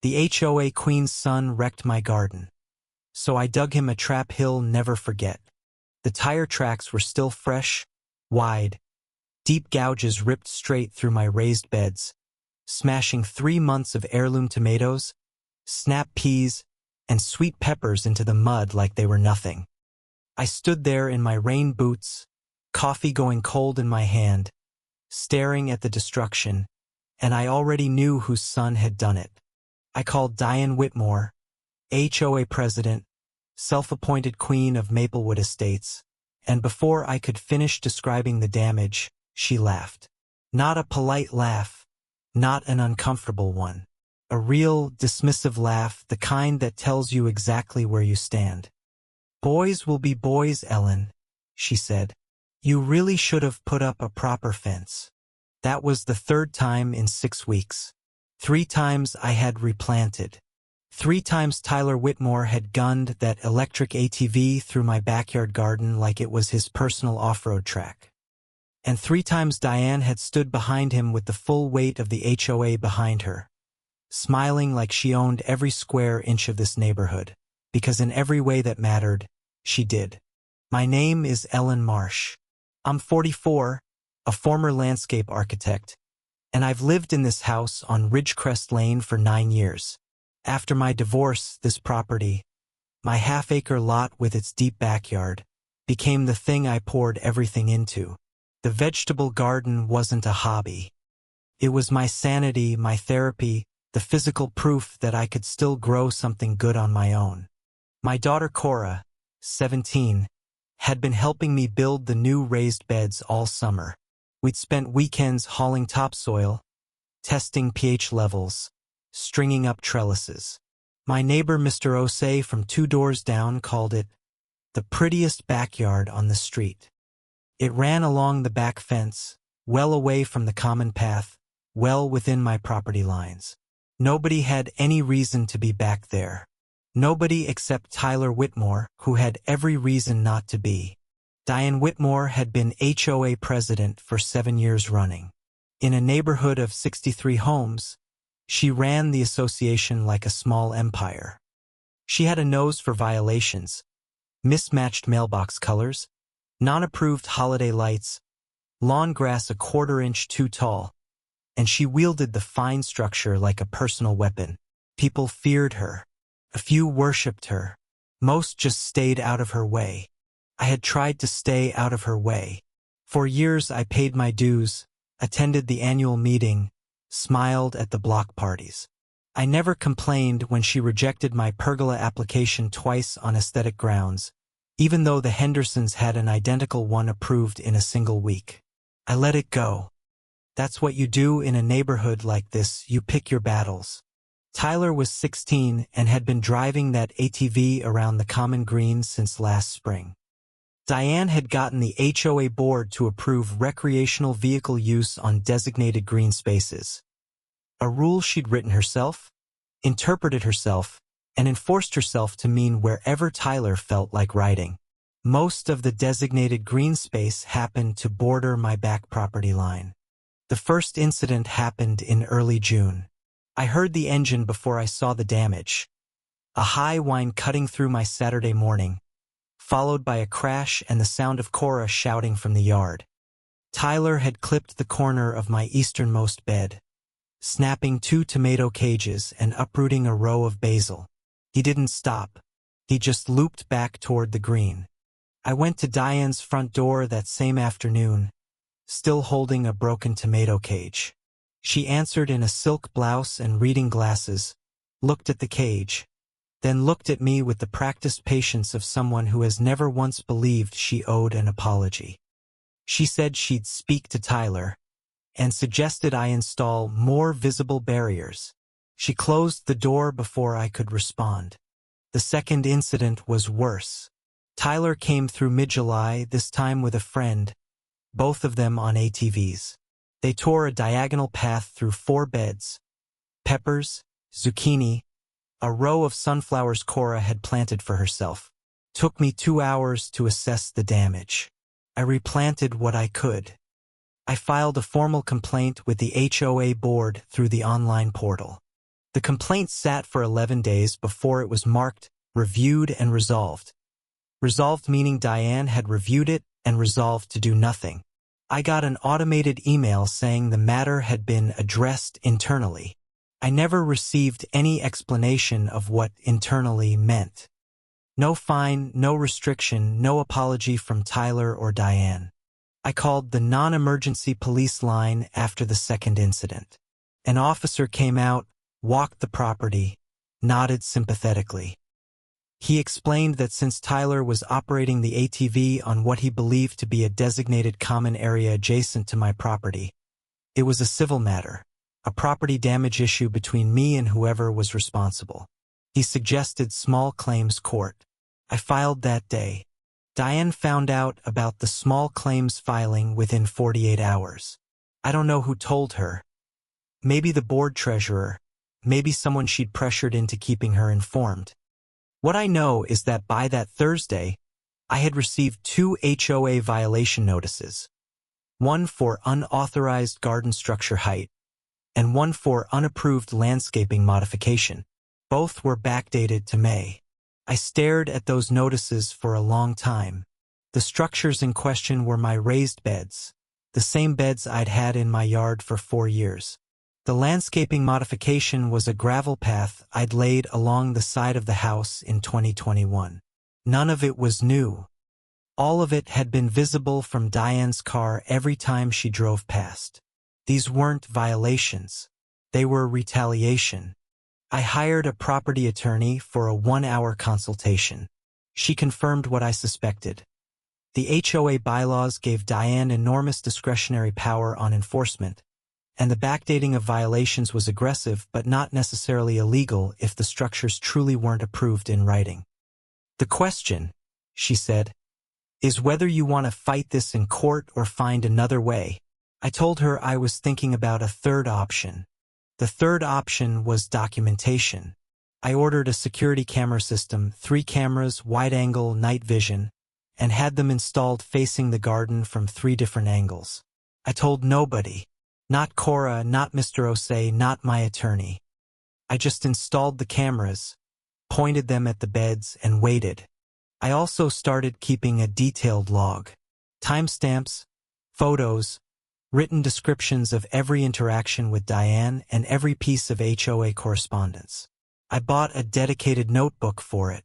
The HOA queen's son wrecked my garden. So I dug him a trap he'll never forget. The tire tracks were still fresh, wide. Deep gouges ripped straight through my raised beds, smashing 3 months of heirloom tomatoes, snap peas, and sweet peppers into the mud like they were nothing. I stood there in my rain boots, coffee going cold in my hand, staring at the destruction, and I already knew whose son had done it. I called Diane Whitmore, HOA president, self-appointed queen of Maplewood Estates, and before I could finish describing the damage, she laughed. Not a polite laugh, not an uncomfortable one. A real, dismissive laugh, the kind that tells you exactly where you stand. "Boys will be boys, Ellen," she said. "You really should have put up a proper fence." That was the 3rd time in 6 weeks. 3 times I had replanted. 3 times Tyler Whitmore had gunned that electric ATV through my backyard garden like it was his personal off-road track. And 3 times Diane had stood behind him with the full weight of the HOA behind her, smiling like she owned every square inch of this neighborhood, because in every way that mattered, she did. My name is Ellen Marsh. I'm 44, a former landscape architect, and I've lived in this house on Ridgecrest Lane for 9 years. After my divorce, this property, my half-acre lot with its deep backyard, became the thing I poured everything into. The vegetable garden wasn't a hobby. It was my sanity, my therapy, the physical proof that I could still grow something good on my own. My daughter Cora, 17, had been helping me build the new raised beds all summer. We'd spent weekends hauling topsoil, testing pH levels, stringing up trellises. My neighbor Mr. Osei from 2 doors down called it the prettiest backyard on the street. It ran along the back fence, well away from the common path, well within my property lines. Nobody had any reason to be back there. Nobody except Tyler Whitmore, who had every reason not to be. Diane Whitmore had been HOA president for 7 years running. In a neighborhood of 63 homes, she ran the association like a small empire. She had a nose for violations, mismatched mailbox colors, non-approved holiday lights, lawn grass a 1/4 inch too tall, and she wielded the fine structure like a personal weapon. People feared her. A few worshipped her. Most just stayed out of her way. I had tried to stay out of her way. For years I paid my dues, attended the annual meeting, smiled at the block parties. I never complained when she rejected my pergola application twice on aesthetic grounds, even though the Hendersons had an identical one approved in a single week. I let it go. That's what you do in a neighborhood like this, you pick your battles. Tyler was 16 and had been driving that ATV around the common green since last spring. Diane had gotten the HOA board to approve recreational vehicle use on designated green spaces. A rule she'd written herself, interpreted herself, and enforced herself to mean wherever Tyler felt like riding. Most of the designated green space happened to border my back property line. The first incident happened in early June. I heard the engine before I saw the damage. A high whine cutting through my Saturday morning, followed by a crash and the sound of Cora shouting from the yard. Tyler had clipped the corner of my easternmost bed, snapping 2 tomato cages and uprooting a row of basil. He didn't stop. He just looped back toward the green. I went to Diane's front door that same afternoon, still holding a broken tomato cage. She answered in a silk blouse and reading glasses, looked at the cage, then looked at me with the practiced patience of someone who has never once believed she owed an apology. She said she'd speak to Tyler, and suggested I install more visible barriers. She closed the door before I could respond. The second incident was worse. Tyler came through mid-July, this time with a friend, both of them on ATVs. They tore a diagonal path through 4 beds, peppers, zucchini, a row of sunflowers Cora had planted for herself. Took me 2 hours to assess the damage. I replanted what I could. I filed a formal complaint with the HOA board through the online portal. The complaint sat for 11 days before it was marked, reviewed, and resolved. Resolved meaning Diane had reviewed it and resolved to do nothing. I got an automated email saying the matter had been addressed internally. I never received any explanation of what internally meant. No fine, no restriction, no apology from Tyler or Diane. I called the non-emergency police line after the second incident. An officer came out, walked the property, nodded sympathetically. He explained that since Tyler was operating the ATV on what he believed to be a designated common area adjacent to my property, it was a civil matter, a property damage issue between me and whoever was responsible. He suggested small claims court. I filed that day. Diane found out about the small claims filing within 48 hours. I don't know who told her. Maybe the board treasurer, maybe someone she'd pressured into keeping her informed. What I know is that by that Thursday, I had received 2 HOA violation notices, one for unauthorized garden structure height, and one for unapproved landscaping modification. Both were backdated to May. I stared at those notices for a long time. The structures in question were my raised beds, the same beds I'd had in my yard for 4 years. The landscaping modification was a gravel path I'd laid along the side of the house in 2021. None of it was new. All of it had been visible from Diane's car every time she drove past. These weren't violations. They were retaliation. I hired a property attorney for a 1-hour consultation. She confirmed what I suspected. The HOA bylaws gave Diane enormous discretionary power on enforcement, and the backdating of violations was aggressive but not necessarily illegal if the structures truly weren't approved in writing. The question, she said, is whether you want to fight this in court or find another way. I told her I was thinking about a third option. The third option was documentation. I ordered a security camera system, 3 cameras, wide-angle, night vision, and had them installed facing the garden from 3 different angles. I told nobody. Not Cora, not Mr. Osei, not my attorney. I just installed the cameras, pointed them at the beds, and waited. I also started keeping a detailed log. Timestamps, photos, written descriptions of every interaction with Diane and every piece of HOA correspondence. I bought a dedicated notebook for it.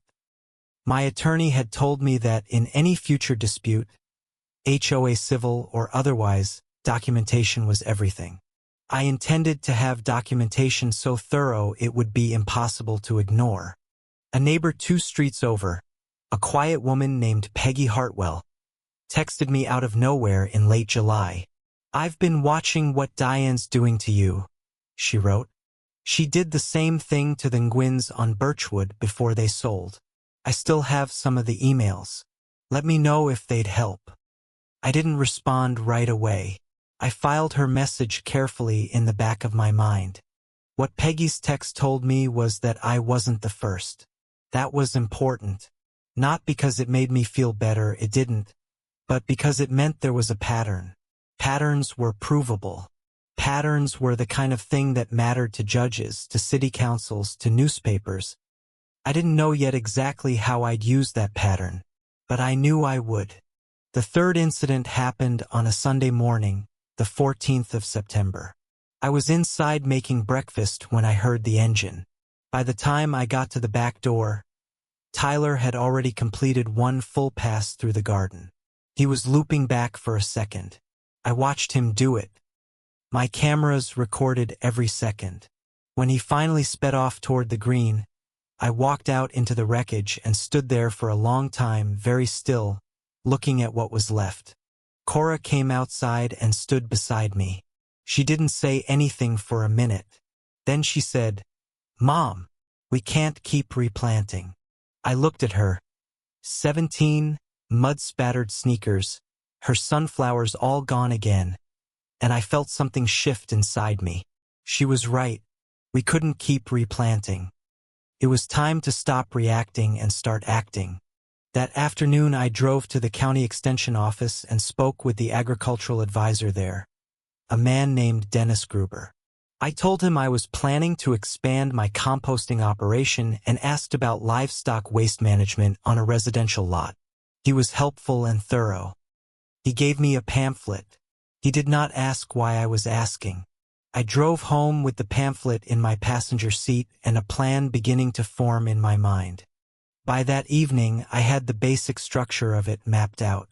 My attorney had told me that in any future dispute, HOA civil or otherwise, documentation was everything. I intended to have documentation so thorough it would be impossible to ignore. A neighbor 2 streets over, a quiet woman named Peggy Hartwell, texted me out of nowhere in late July. "I've been watching what Diane's doing to you," she wrote. "She did the same thing to the Nguyen's on Birchwood before they sold. I still have some of the emails. Let me know if they'd help." I didn't respond right away. I filed her message carefully in the back of my mind. What Peggy's text told me was that I wasn't the first. That was important. Not because it made me feel better, it didn't, but because it meant there was a pattern. Patterns were provable. Patterns were the kind of thing that mattered to judges, to city councils, to newspapers. I didn't know yet exactly how I'd use that pattern, but I knew I would. The third incident happened on a Sunday morning, the 14th of September. I was inside making breakfast when I heard the engine. By the time I got to the back door, Tyler had already completed 1 full pass through the garden. He was looping back for a second. I watched him do it. My cameras recorded every second. When he finally sped off toward the green, I walked out into the wreckage and stood there for a long time, very still, looking at what was left. Cora came outside and stood beside me. She didn't say anything for a minute. Then she said, "Mom, we can't keep replanting." I looked at her. 17 mud-spattered sneakers, her sunflowers all gone again, and I felt something shift inside me. She was right. We couldn't keep replanting. It was time to stop reacting and start acting. That afternoon I drove to the county extension office and spoke with the agricultural advisor there, a man named Dennis Gruber. I told him I was planning to expand my composting operation and asked about livestock waste management on a residential lot. He was helpful and thorough. He gave me a pamphlet. He did not ask why I was asking. I drove home with the pamphlet in my passenger seat and a plan beginning to form in my mind. By that evening, I had the basic structure of it mapped out.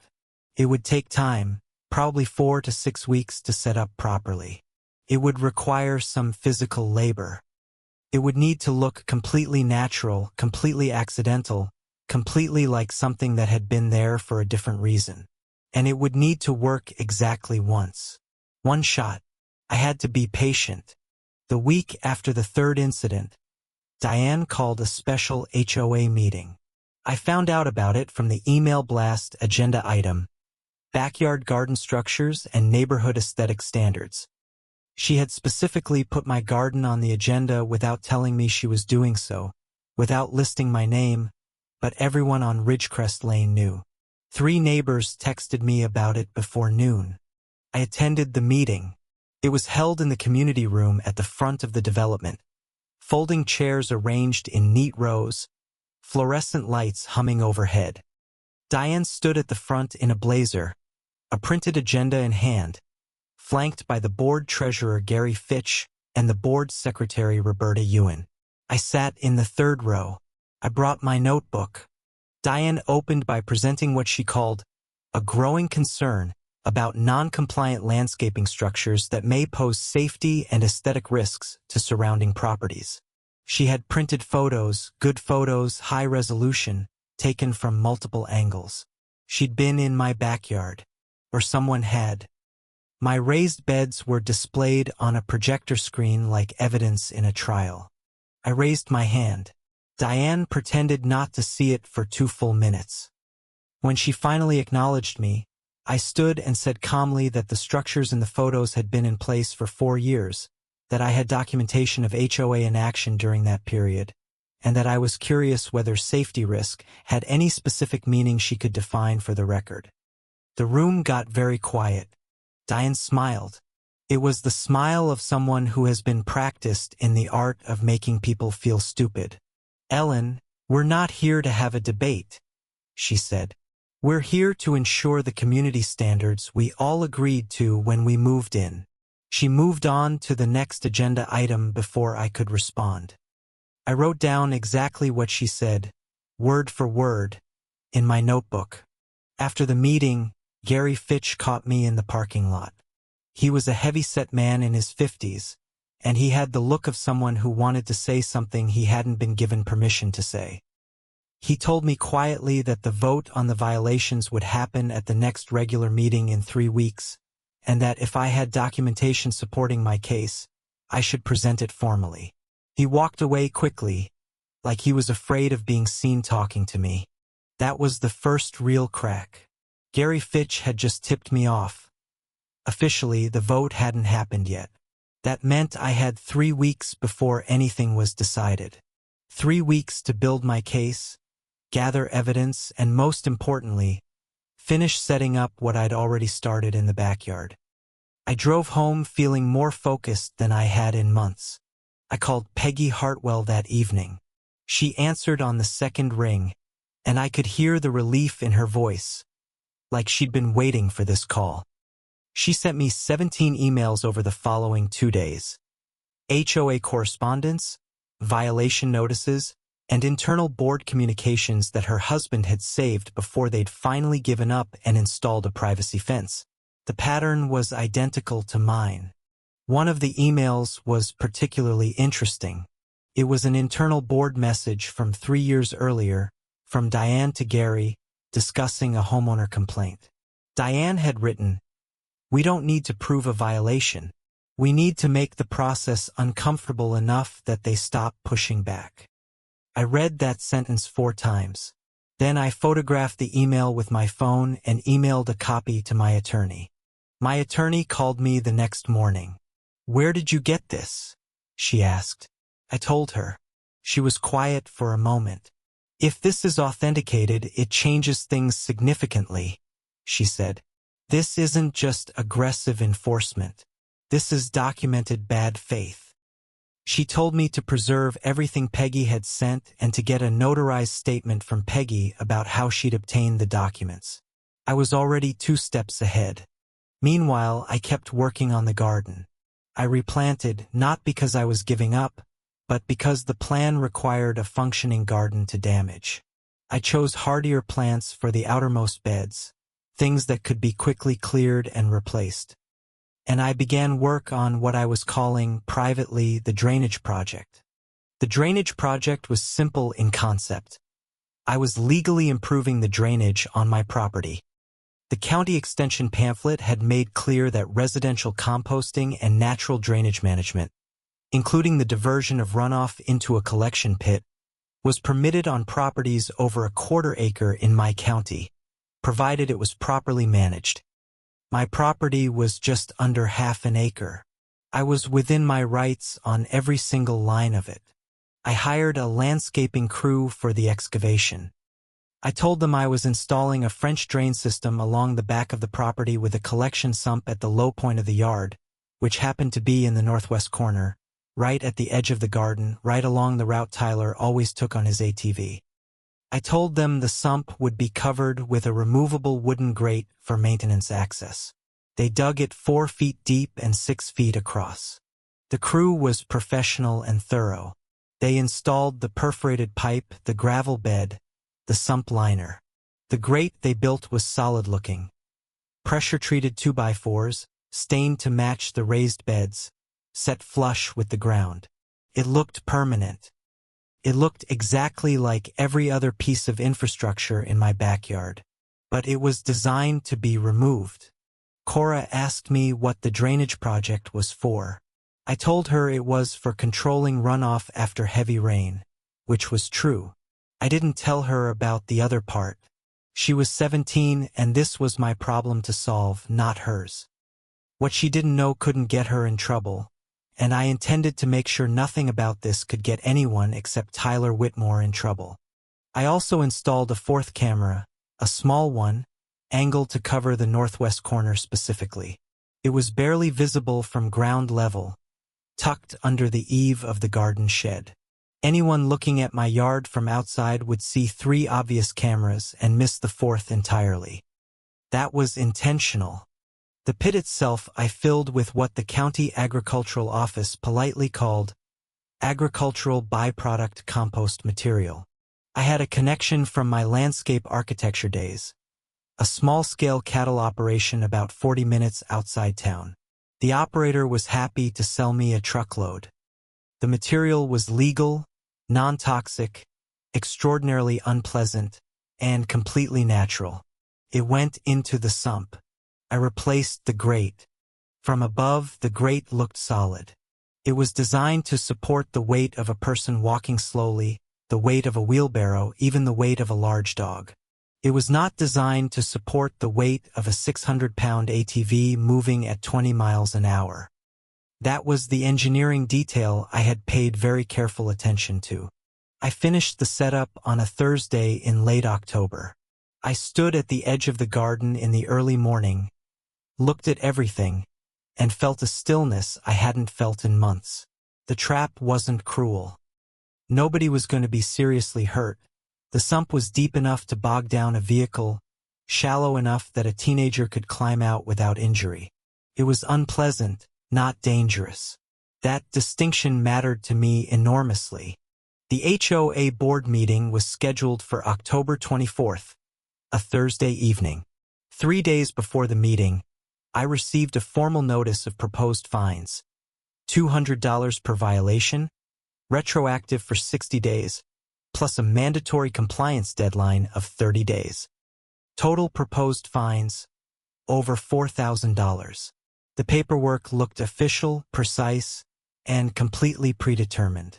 It would take time, probably 4 to 6 weeks to set up properly. It would require some physical labor. It would need to look completely natural, completely accidental, completely like something that had been there for a different reason. And it would need to work exactly once. One shot. I had to be patient. The week after the third incident, Diane called a special HOA meeting. I found out about it from the email blast agenda item, backyard garden structures and neighborhood aesthetic standards. She had specifically put my garden on the agenda without telling me she was doing so, without listing my name, but everyone on Ridgecrest Lane knew. 3 neighbors texted me about it before noon. I attended the meeting. It was held in the community room at the front of the development. Folding chairs arranged in neat rows, fluorescent lights humming overhead. Diane stood at the front in a blazer, a printed agenda in hand, flanked by the board treasurer Gary Fitch and the board secretary Roberta Ewan. I sat in the third row. I brought my notebook. Diane opened by presenting what she called a growing concern about non-compliant landscaping structures that may pose safety and aesthetic risks to surrounding properties. She had printed photos, good photos, high resolution, taken from multiple angles. She'd been in my backyard, or someone had. My raised beds were displayed on a projector screen like evidence in a trial. I raised my hand. Diane pretended not to see it for 2 full minutes. When she finally acknowledged me, I stood and said calmly that the structures in the photos had been in place for 4 years, that I had documentation of HOA in action during that period, and that I was curious whether safety risk had any specific meaning she could define for the record. The room got very quiet. Diane smiled. It was the smile of someone who has been practiced in the art of making people feel stupid. "Ellen, we're not here to have a debate," she said. "We're here to ensure the community standards we all agreed to when we moved in." She moved on to the next agenda item before I could respond. I wrote down exactly what she said, word for word, in my notebook. After the meeting, Gary Fitch caught me in the parking lot. He was a heavy-set man in his 50s, and he had the look of someone who wanted to say something he hadn't been given permission to say. He told me quietly that the vote on the violations would happen at the next regular meeting in 3 weeks, and that if I had documentation supporting my case, I should present it formally. He walked away quickly, like he was afraid of being seen talking to me. That was the first real crack. Gary Fitch had just tipped me off. Officially, the vote hadn't happened yet. That meant I had 3 weeks before anything was decided. 3 weeks to build my case, gather evidence, and most importantly, finish setting up what I'd already started in the backyard. I drove home feeling more focused than I had in months. I called Peggy Hartwell that evening. She answered on the second ring, and I could hear the relief in her voice, like she'd been waiting for this call. She sent me 17 emails over the following 2 days. HOA correspondence, violation notices, and internal board communications that her husband had saved before they'd finally given up and installed a privacy fence. The pattern was identical to mine. One of the emails was particularly interesting. It was an internal board message from 3 years earlier, from Diane to Gary, discussing a homeowner complaint. Diane had written, "We don't need to prove a violation. We need to make the process uncomfortable enough that they stop pushing back." I read that sentence 4 times. Then I photographed the email with my phone and emailed a copy to my attorney. My attorney called me the next morning. "Where did you get this?" she asked. I told her. She was quiet for a moment. "If this is authenticated, it changes things significantly," she said. "This isn't just aggressive enforcement. This is documented bad faith. She told me to preserve everything Peggy had sent and to get a notarized statement from Peggy about how she'd obtained the documents. I was already 2 steps ahead. Meanwhile, I kept working on the garden. I replanted, not because I was giving up, but because the plan required a functioning garden to damage. I chose hardier plants for the outermost beds, things that could be quickly cleared and replaced. And I began work on what I was calling, privately, the drainage project. The drainage project was simple in concept. I was legally improving the drainage on my property. The county extension pamphlet had made clear that residential composting and natural drainage management, including the diversion of runoff into a collection pit, was permitted on properties over a 1/4 acre in my county, provided it was properly managed. My property was just under 1/2 acre. I was within my rights on every single line of it. I hired a landscaping crew for the excavation. I told them I was installing a French drain system along the back of the property with a collection sump at the low point of the yard, which happened to be in the northwest corner, right at the edge of the garden, right along the route Tyler always took on his ATV. I told them the sump would be covered with a removable wooden grate for maintenance access. They dug it 4 feet deep and 6 feet across. The crew was professional and thorough. They installed the perforated pipe, the gravel bed, the sump liner. The grate they built was solid-looking. Pressure-treated 2x4s, stained to match the raised beds, set flush with the ground. It looked permanent. It looked exactly like every other piece of infrastructure in my backyard. But it was designed to be removed. Cora asked me what the drainage project was for. I told her it was for controlling runoff after heavy rain, which was true. I didn't tell her about the other part. She was 17 and this was my problem to solve, not hers. What she didn't know couldn't get her in trouble, and I intended to make sure nothing about this could get anyone except Tyler Whitmore in trouble. I also installed a 4th camera, a small one, angled to cover the northwest corner specifically. It was barely visible from ground level, tucked under the eave of the garden shed. Anyone looking at my yard from outside would see 3 obvious cameras and miss the 4th entirely. That was intentional. The pit itself I filled with what the county agricultural office politely called agricultural byproduct compost material. I had a connection from my landscape architecture days, a small-scale cattle operation about 40 minutes outside town. The operator was happy to sell me a truckload. The material was legal, non-toxic, extraordinarily unpleasant, and completely natural. It went into the sump. I replaced the grate. From above, the grate looked solid. It was designed to support the weight of a person walking slowly, the weight of a wheelbarrow, even the weight of a large dog. It was not designed to support the weight of a 600-pound ATV moving at 20 miles an hour. That was the engineering detail I had paid very careful attention to. I finished the setup on a Thursday in late October. I stood at the edge of the garden in the early morning, looked at everything, and felt a stillness I hadn't felt in months. The trap wasn't cruel. Nobody was going to be seriously hurt. The sump was deep enough to bog down a vehicle, shallow enough that a teenager could climb out without injury. It was unpleasant, not dangerous. That distinction mattered to me enormously. The HOA board meeting was scheduled for October 24th, a Thursday evening. 3 days before the meeting, I received a formal notice of proposed fines. $200 per violation, retroactive for 60 days, plus a mandatory compliance deadline of 30 days. Total proposed fines, over $4,000. The paperwork looked official, precise, and completely predetermined.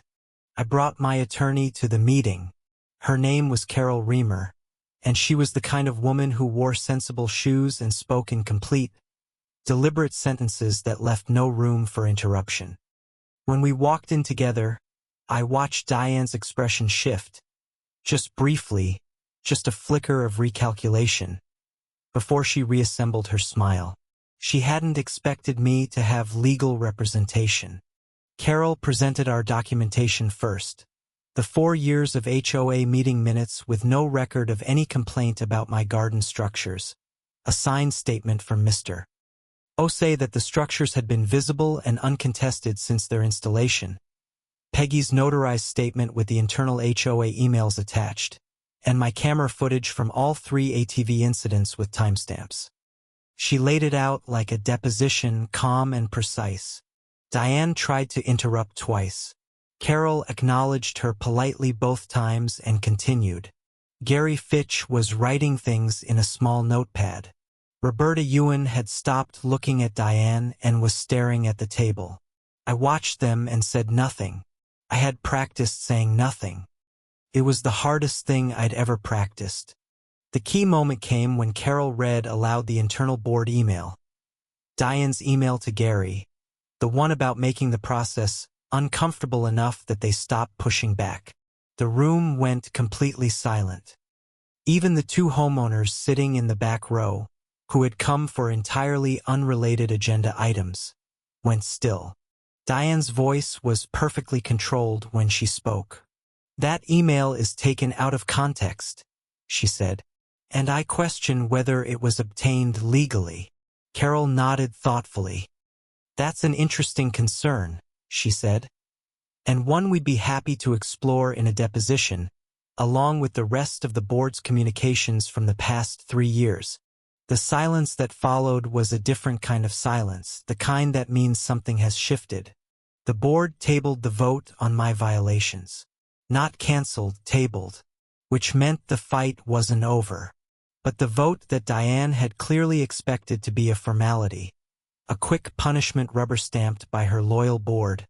I brought my attorney to the meeting. Her name was Carol Reamer, and she was the kind of woman who wore sensible shoes and spoke in complete, deliberate sentences that left no room for interruption. When we walked in together, I watched Diane's expression shift, just briefly, just a flicker of recalculation, before she reassembled her smile. She hadn't expected me to have legal representation. Carol presented our documentation first. The 4 years of HOA meeting minutes with no record of any complaint about my garden structures. A signed statement from Mr. O say that the structures had been visible and uncontested since their installation. Peggy's notarized statement with the internal HOA emails attached, and my camera footage from all 3 ATV incidents with timestamps. She laid it out like a deposition, calm and precise. Diane tried to interrupt twice. Carol acknowledged her politely both times and continued. Gary Fitch was writing things in a small notepad. Roberta Ewan had stopped looking at Diane and was staring at the table. I watched them and said nothing. I had practiced saying nothing. It was the hardest thing I'd ever practiced. The key moment came when Carol read aloud the internal board email. Diane's email to Gary, the one about making the process uncomfortable enough that they stopped pushing back. The room went completely silent. Even the 2 homeowners sitting in the back row, who had come for entirely unrelated agenda items, went still. Diane's voice was perfectly controlled when she spoke. "That email is taken out of context," she said, "and I question whether it was obtained legally." Carol nodded thoughtfully. "That's an interesting concern," she said, "and one we'd be happy to explore in a deposition, along with the rest of the board's communications from the past 3 years. The silence that followed was a different kind of silence, the kind that means something has shifted. The board tabled the vote on my violations. Not canceled, tabled, which meant the fight wasn't over. But the vote that Diane had clearly expected to be a formality, a quick punishment rubber-stamped by her loyal board,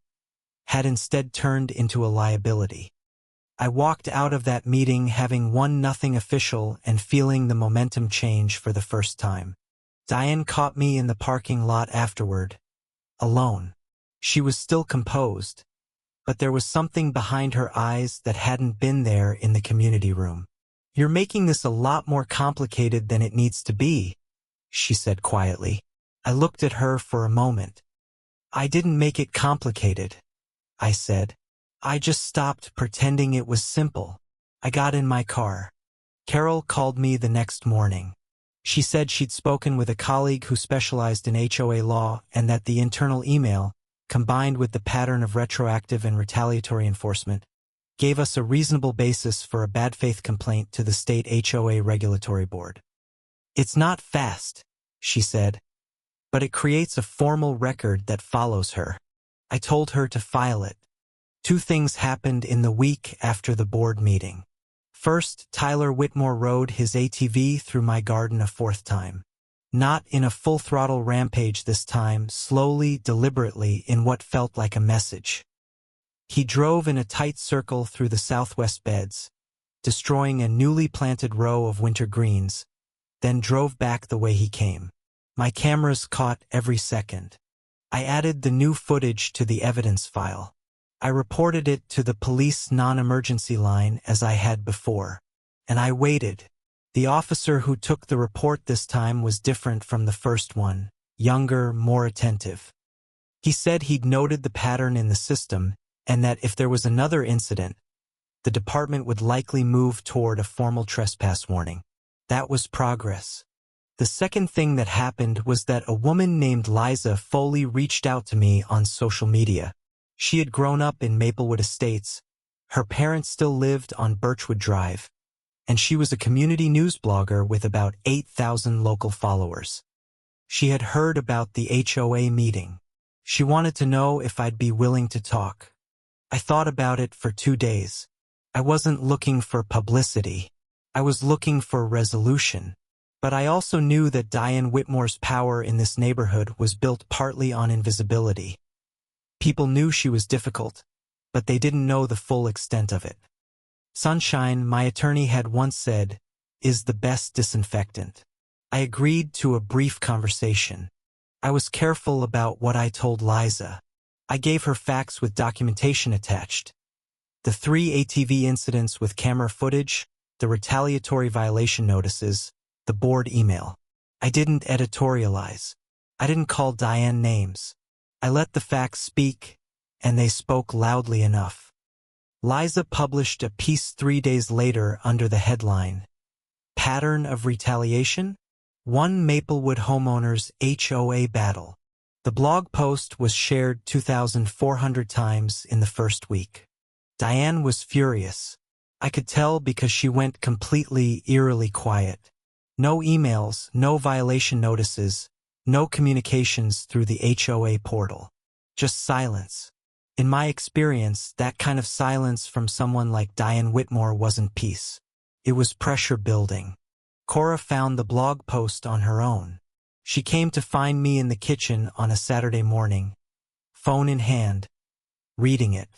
had instead turned into a liability. I walked out of that meeting having won nothing official and feeling the momentum change for the first time. Diane caught me in the parking lot afterward, alone. She was still composed, but there was something behind her eyes that hadn't been there in the community room. "You're making this a lot more complicated than it needs to be," she said quietly. I looked at her for a moment. "I didn't make it complicated," I said. "I just stopped pretending it was simple." I got in my car. Carol called me the next morning. She said she'd spoken with a colleague who specialized in HOA law and that the internal email, combined with the pattern of retroactive and retaliatory enforcement, gave us a reasonable basis for a bad faith complaint to the state HOA regulatory board. "It's not fast," she said, "but it creates a formal record that follows her." I told her to file it. 2 things happened in the week after the board meeting. First, Tyler Whitmore rode his ATV through my garden a 4th time. Not in a full-throttle rampage this time, slowly, deliberately, in what felt like a message. He drove in a tight circle through the southwest beds, destroying a newly planted row of winter greens, then drove back the way he came. My cameras caught every second. I added the new footage to the evidence file. I reported it to the police non-emergency line as I had before, and I waited. The officer who took the report this time was different from the first one, younger, more attentive. He said he'd noted the pattern in the system and that if there was another incident, the department would likely move toward a formal trespass warning. That was progress. The second thing that happened was that a woman named Liza Foley reached out to me on social media. She had grown up in Maplewood Estates. Her parents still lived on Birchwood Drive, and she was a community news blogger with about 8,000 local followers. She had heard about the HOA meeting. She wanted to know if I'd be willing to talk. I thought about it for 2 days. I wasn't looking for publicity. I was looking for resolution. But I also knew that Diane Whitmore's power in this neighborhood was built partly on invisibility. People knew she was difficult, but they didn't know the full extent of it. Sunshine, my attorney had once said, is the best disinfectant. I agreed to a brief conversation. I was careful about what I told Liza. I gave her facts with documentation attached. The 3 ATV incidents with camera footage, the retaliatory violation notices, the board email. I didn't editorialize. I didn't call Diane names. I let the facts speak, and they spoke loudly enough. Liza published a piece 3 days later under the headline, Pattern of Retaliation? One Maplewood Homeowners HOA Battle. The blog post was shared 2,400 times in the first week. Diane was furious. I could tell because she went completely, eerily quiet. No emails, no violation notices, no communications through the HOA portal. Just silence. In my experience, that kind of silence from someone like Diane Whitmore wasn't peace. It was pressure building. Cora found the blog post on her own. She came to find me in the kitchen on a Saturday morning, phone in hand, reading it.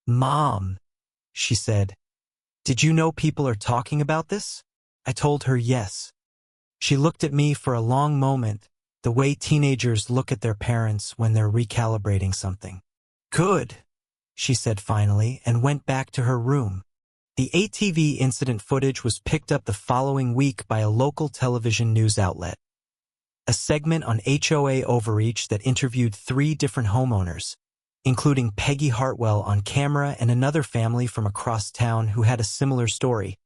"Mom," she said, "did you know people are talking about this?" I told her yes. She looked at me for a long moment, the way teenagers look at their parents when they're recalibrating something. "Good," she said finally, and went back to her room. The ATV incident footage was picked up the following week by a local television news outlet. A segment on HOA overreach that interviewed 3 different homeowners, including Peggy Hartwell on camera and another family from across town who had a similar story.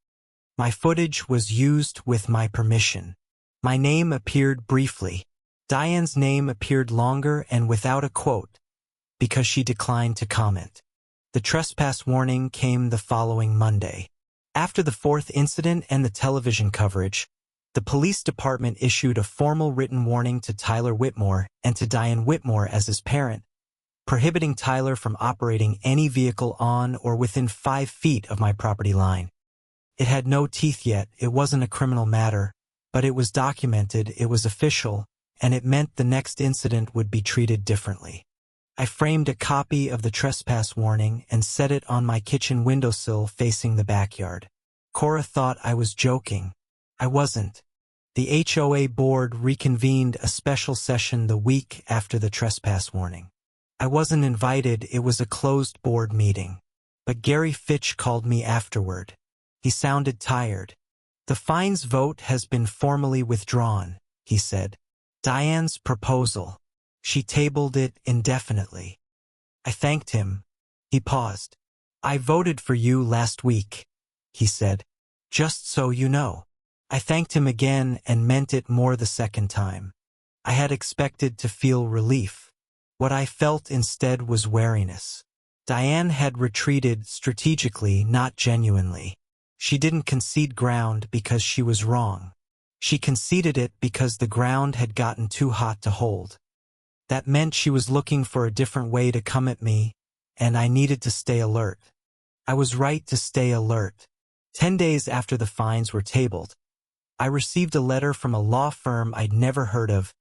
My footage was used with my permission. My name appeared briefly. Diane's name appeared longer and without a quote, because she declined to comment. The trespass warning came the following Monday. After the 4th incident and the television coverage, the police department issued a formal written warning to Tyler Whitmore and to Diane Whitmore as his parent, prohibiting Tyler from operating any vehicle on or within 5 feet of my property line. It had no teeth yet, it wasn't a criminal matter, but it was documented, it was official, and it meant the next incident would be treated differently. I framed a copy of the trespass warning and set it on my kitchen windowsill facing the backyard. Cora thought I was joking. I wasn't. The HOA board reconvened a special session the week after the trespass warning. I wasn't invited, it was a closed board meeting. But Gary Fitch called me afterward. He sounded tired. "The fines vote has been formally withdrawn," he said. "Diane's proposal. She tabled it indefinitely." I thanked him. He paused. "I voted for you last week," he said. "Just so you know." I thanked him again and meant it more the second time. I had expected to feel relief. What I felt instead was wariness. Diane had retreated strategically, not genuinely. She didn't concede ground because she was wrong. She conceded it because the ground had gotten too hot to hold. That meant she was looking for a different way to come at me, and I needed to stay alert. I was right to stay alert. 10 days after the fines were tabled, I received a letter from a law firm I'd never heard of,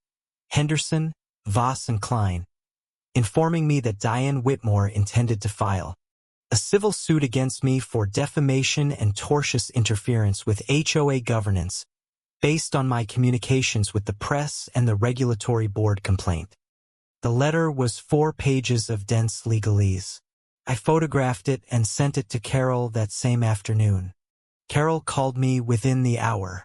Henderson, Voss & Klein, informing me that Diane Whitmore intended to file a civil suit against me for defamation and tortious interference with HOA governance based on my communications with the press and the regulatory board complaint. The letter was 4 pages of dense legalese. I photographed it and sent it to Carol that same afternoon. Carol called me within the hour.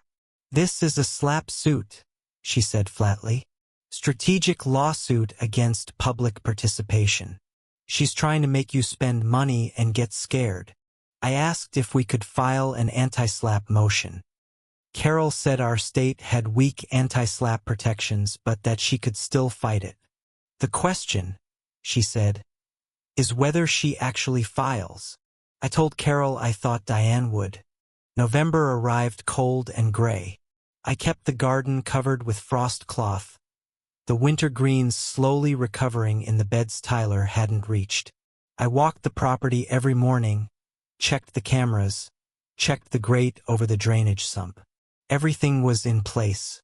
"This is a slap suit," she said flatly. "Strategic lawsuit against public participation. She's trying to make you spend money and get scared." I asked if we could file an anti-slap motion. Carol said our state had weak anti-slap protections, but that she could still fight it. "The question," she said, "is whether she actually files." I told Carol I thought Diane would. November arrived cold and gray. I kept the garden covered with frost cloth, the winter greens slowly recovering in the beds Tyler hadn't reached. I walked the property every morning, checked the cameras, checked the grate over the drainage sump. Everything was in place.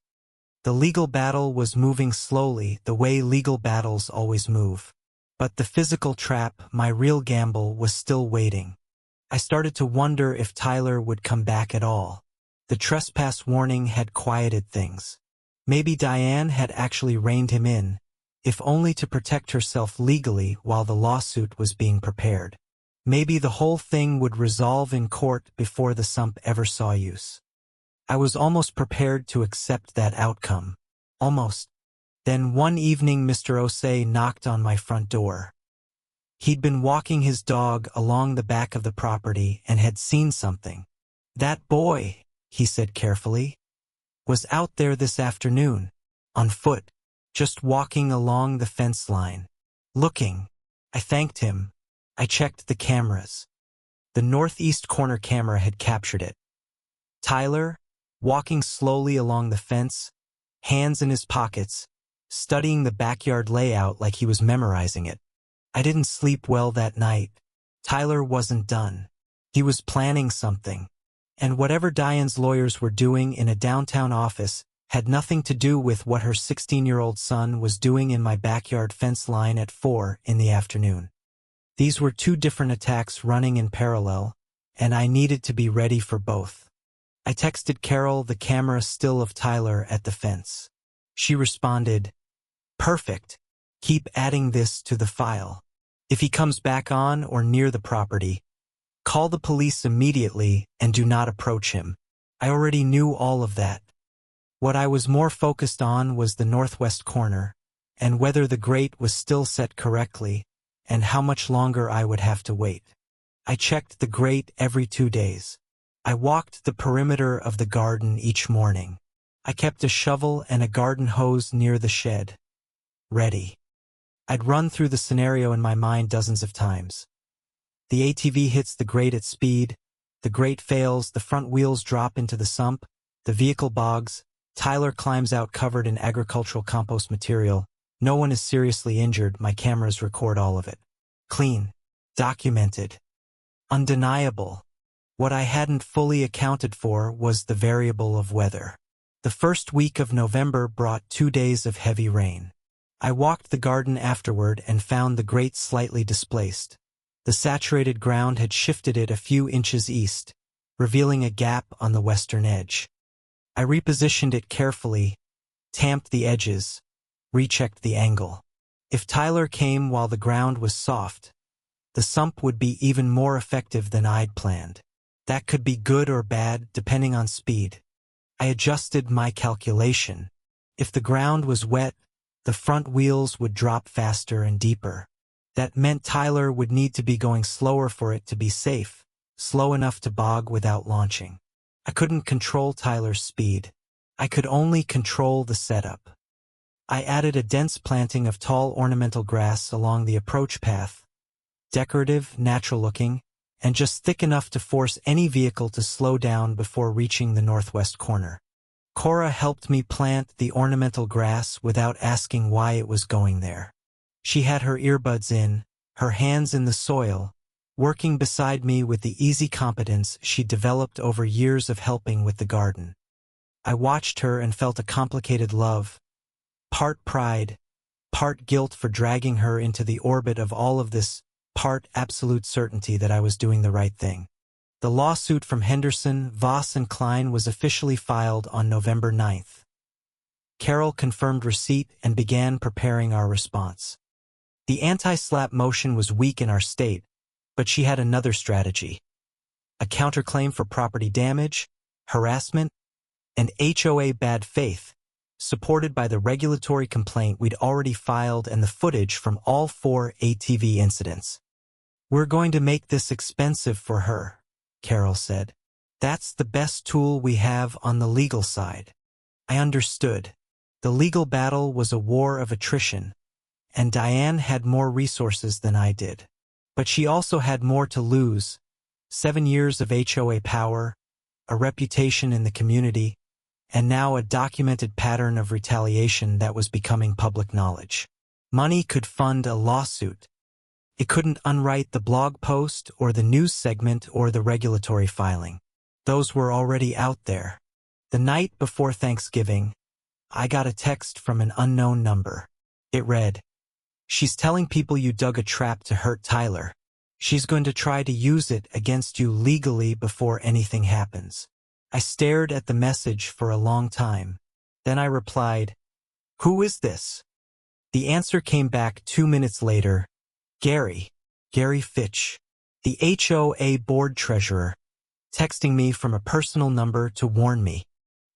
The legal battle was moving slowly, the way legal battles always move. But the physical trap, my real gamble, was still waiting. I started to wonder if Tyler would come back at all. The trespass warning had quieted things. Maybe Diane had actually reined him in, if only to protect herself legally while the lawsuit was being prepared. Maybe the whole thing would resolve in court before the sump ever saw use. I was almost prepared to accept that outcome. Almost. Then one evening Mr. Osei knocked on my front door. He'd been walking his dog along the back of the property and had seen something. "That boy," he said carefully, "was out there this afternoon, on foot, just walking along the fence line, looking." I thanked him. I checked the cameras. The northeast corner camera had captured it. Tyler, walking slowly along the fence, hands in his pockets, studying the backyard layout like he was memorizing it. I didn't sleep well that night. Tyler wasn't done. He was planning something. And whatever Diane's lawyers were doing in a downtown office had nothing to do with what her 16-year-old son was doing in my backyard fence line at 4 in the afternoon. These were two different attacks running in parallel, and I needed to be ready for both. I texted Carol the camera still of Tyler at the fence. She responded, "Perfect. Keep adding this to the file. If he comes back on or near the property, call the police immediately and do not approach him." I already knew all of that. What I was more focused on was the northwest corner, and whether the grate was still set correctly, and how much longer I would have to wait. I checked the grate every 2 days. I walked the perimeter of the garden each morning. I kept a shovel and a garden hose near the shed. Ready. I'd run through the scenario in my mind dozens of times. The ATV hits the grate at speed, the grate fails, the front wheels drop into the sump, the vehicle bogs, Tyler climbs out covered in agricultural compost material. No one is seriously injured, my cameras record all of it. Clean. Documented. Undeniable. What I hadn't fully accounted for was the variable of weather. The first week of November brought 2 days of heavy rain. I walked the garden afterward and found the grate slightly displaced. The saturated ground had shifted it a few inches east, revealing a gap on the western edge. I repositioned it carefully, tamped the edges, rechecked the angle. If Tyler came while the ground was soft, the sump would be even more effective than I'd planned. That could be good or bad, depending on speed. I adjusted my calculation. If the ground was wet, the front wheels would drop faster and deeper. That meant Tyler would need to be going slower for it to be safe, slow enough to bog without launching. I couldn't control Tyler's speed. I could only control the setup. I added a dense planting of tall ornamental grass along the approach path, decorative, natural-looking, and just thick enough to force any vehicle to slow down before reaching the northwest corner. Cora helped me plant the ornamental grass without asking why it was going there. She had her earbuds in, her hands in the soil, working beside me with the easy competence she developed over years of helping with the garden. I watched her and felt a complicated love, part pride, part guilt for dragging her into the orbit of all of this, part absolute certainty that I was doing the right thing. The lawsuit from Henderson, Voss and Klein was officially filed on November 9th. Carol confirmed receipt and began preparing our response. The anti-SLAPP motion was weak in our state, but she had another strategy. A counterclaim for property damage, harassment, and HOA bad faith, supported by the regulatory complaint we'd already filed and the footage from all 4 ATV incidents. "We're going to make this expensive for her," Carol said. "That's the best tool we have on the legal side." I understood. The legal battle was a war of attrition, and Diane had more resources than I did. But she also had more to lose: 7 years of HOA power, a reputation in the community, and now a documented pattern of retaliation that was becoming public knowledge. Money could fund a lawsuit. It couldn't unwrite the blog post or the news segment or the regulatory filing. Those were already out there. The night before Thanksgiving, I got a text from an unknown number. It read, "She's telling people you dug a trap to hurt Tyler. She's going to try to use it against you legally before anything happens." I stared at the message for a long time. Then I replied, "Who is this?" The answer came back 2 minutes later. Gary Fitch, the HOA board treasurer, texting me from a personal number to warn me.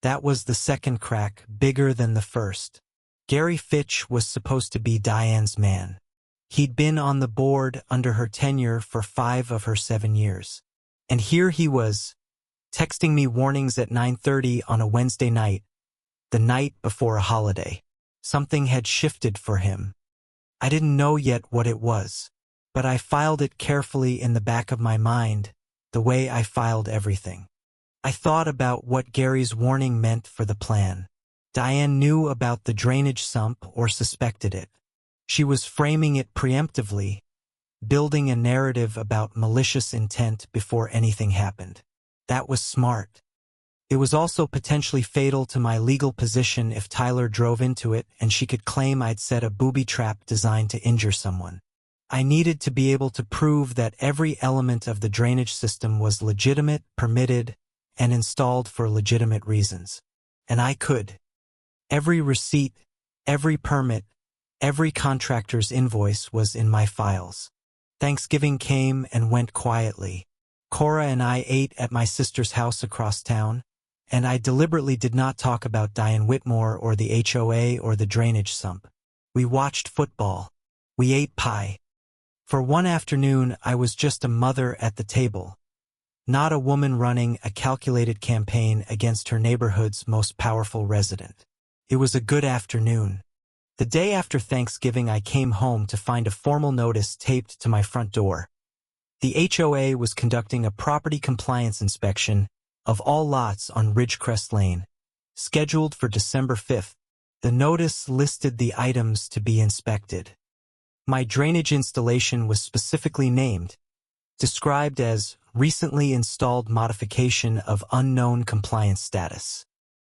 That was the second crack, bigger than the first. Gary Fitch was supposed to be Diane's man. He'd been on the board under her tenure for 5 of her 7 years. And here he was, texting me warnings at 9:30 on a Wednesday night, the night before a holiday. Something had shifted for him. I didn't know yet what it was, but I filed it carefully in the back of my mind, the way I filed everything. I thought about what Gary's warning meant for the plan. Diane knew about the drainage sump or suspected it. She was framing it preemptively, building a narrative about malicious intent before anything happened. That was smart. It was also potentially fatal to my legal position if Tyler drove into it and she could claim I'd set a booby trap designed to injure someone. I needed to be able to prove that every element of the drainage system was legitimate, permitted, and installed for legitimate reasons. And I could. Every receipt, every permit, every contractor's invoice was in my files. Thanksgiving came and went quietly. Cora and I ate at my sister's house across town, and I deliberately did not talk about Diane Whitmore or the HOA or the drainage sump. We watched football. We ate pie. For one afternoon, I was just a mother at the table, not a woman running a calculated campaign against her neighborhood's most powerful resident. It was a good afternoon. The day after Thanksgiving, I came home to find a formal notice taped to my front door. The HOA was conducting a property compliance inspection of all lots on Ridgecrest Lane, scheduled for December 5th. The notice listed the items to be inspected. My drainage installation was specifically named, described as recently installed modification of unknown compliance status.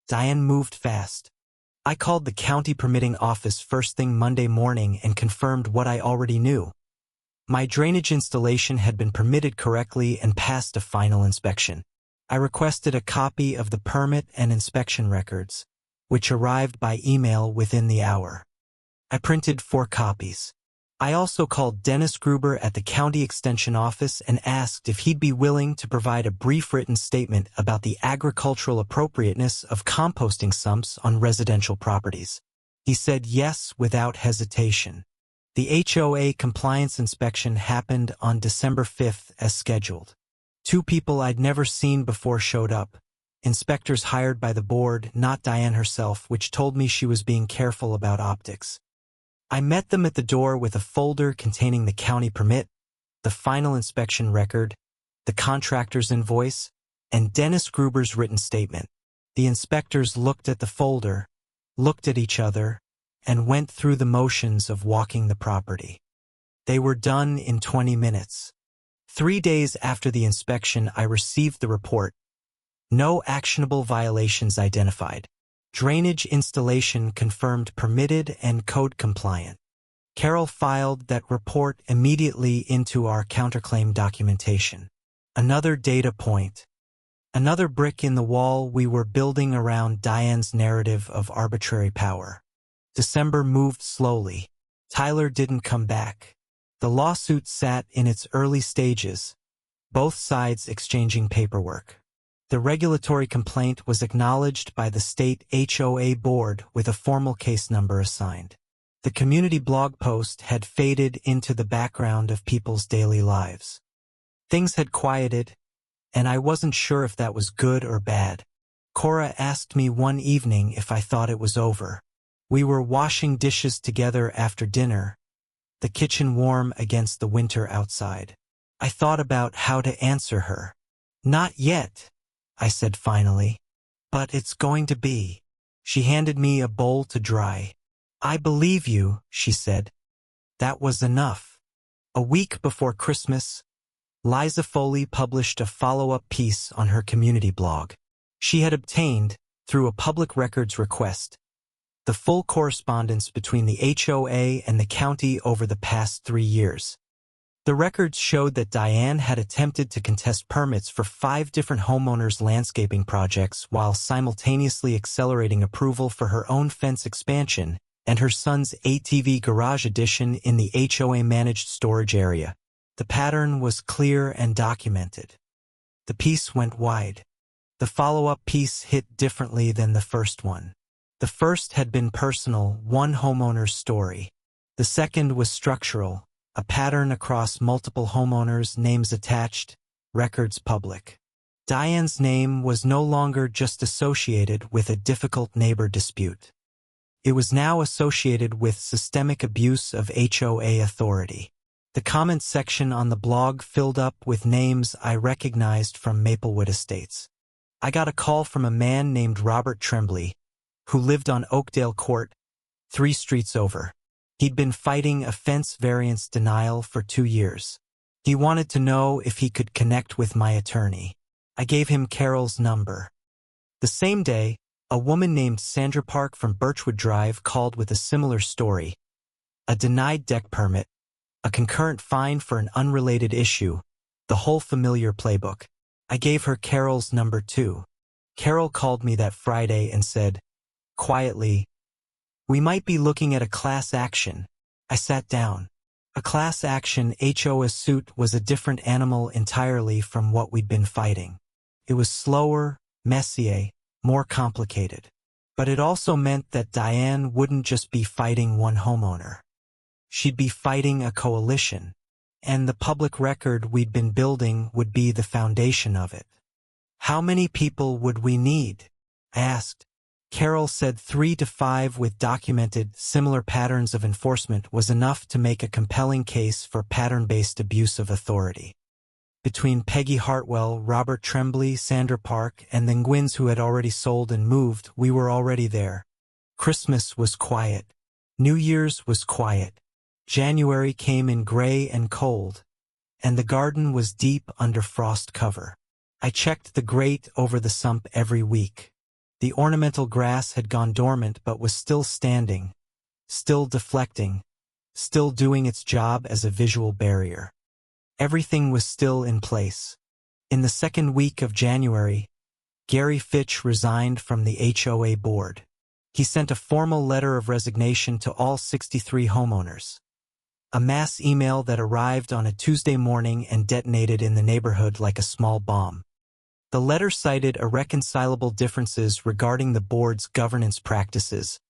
Diane moved fast. I called the county permitting office first thing Monday morning and confirmed what I already knew. My drainage installation had been permitted correctly and passed a final inspection. I requested a copy of the permit and inspection records, which arrived by email within the hour. I printed 4 copies. I also called Dennis Gruber at the county extension office and asked if he'd be willing to provide a brief written statement about the agricultural appropriateness of composting sumps on residential properties. He said yes without hesitation. The HOA compliance inspection happened on December 5th as scheduled. 2 people I'd never seen before showed up, inspectors hired by the board, not Diane herself, which told me she was being careful about optics. I met them at the door with a folder containing the county permit, the final inspection record, the contractor's invoice, and Dennis Gruber's written statement. The inspectors looked at the folder, looked at each other, and went through the motions of walking the property. They were done in 20 minutes. 3 days after the inspection, I received the report. No actionable violations identified. Drainage installation confirmed permitted and code compliant. Carol filed that report immediately into our counterclaim documentation. Another data point. Another brick in the wall we were building around Diane's narrative of arbitrary power. December moved slowly. Tyler didn't come back. The lawsuit sat in its early stages, both sides exchanging paperwork. The regulatory complaint was acknowledged by the state HOA board with a formal case number assigned. The community blog post had faded into the background of people's daily lives. Things had quieted, and I wasn't sure if that was good or bad. Cora asked me one evening if I thought it was over. We were washing dishes together after dinner, the kitchen warm against the winter outside. I thought about how to answer her. "Not yet," I said finally. "But it's going to be." She handed me a bowl to dry. "I believe you," she said. That was enough. A week before Christmas, Liza Foley published a follow-up piece on her community blog. She had obtained, through a public records request, the full correspondence between the HOA and the county over the past 3 years. The records showed that Diane had attempted to contest permits for 5 different homeowners' landscaping projects while simultaneously accelerating approval for her own fence expansion and her son's ATV garage addition in the HOA-managed storage area. The pattern was clear and documented. The piece went wide. The follow-up piece hit differently than the first one. The first had been personal, one homeowner's story. The second was structural, a pattern across multiple homeowners, names attached, records public. Diane's name was no longer just associated with a difficult neighbor dispute. It was now associated with systemic abuse of HOA authority. The comments section on the blog filled up with names I recognized from Maplewood Estates. I got a call from a man named Robert Tremblay, who lived on Oakdale Court, 3 streets over. He'd been fighting a fence variance denial for 2 years. He wanted to know if he could connect with my attorney. I gave him Carol's number. The same day, a woman named Sandra Park from Birchwood Drive called with a similar story. A denied deck permit, a concurrent fine for an unrelated issue, the whole familiar playbook. I gave her Carol's number too. Carol called me that Friday and said, quietly, "We might be looking at a class action." I sat down. A class action HOA suit was a different animal entirely from what we'd been fighting. It was slower, messier, more complicated. But it also meant that Diane wouldn't just be fighting one homeowner. She'd be fighting a coalition, and the public record we'd been building would be the foundation of it. How many people would we need? I asked. Carol said 3 to 5 with documented, similar patterns of enforcement was enough to make a compelling case for pattern-based abuse of authority. Between Peggy Hartwell, Robert Tremblay, Sandra Park, and the Nguyen's who had already sold and moved, we were already there. Christmas was quiet. New Year's was quiet. January came in gray and cold, and the garden was deep under frost cover. I checked the grate over the sump every week. The ornamental grass had gone dormant but was still standing, still deflecting, still doing its job as a visual barrier. Everything was still in place. In the second week of January, Gary Fitch resigned from the HOA board. He sent a formal letter of resignation to all 63 homeowners. A mass email that arrived on a Tuesday morning and detonated in the neighborhood like a small bomb. The letter cited irreconcilable differences regarding the board's governance practices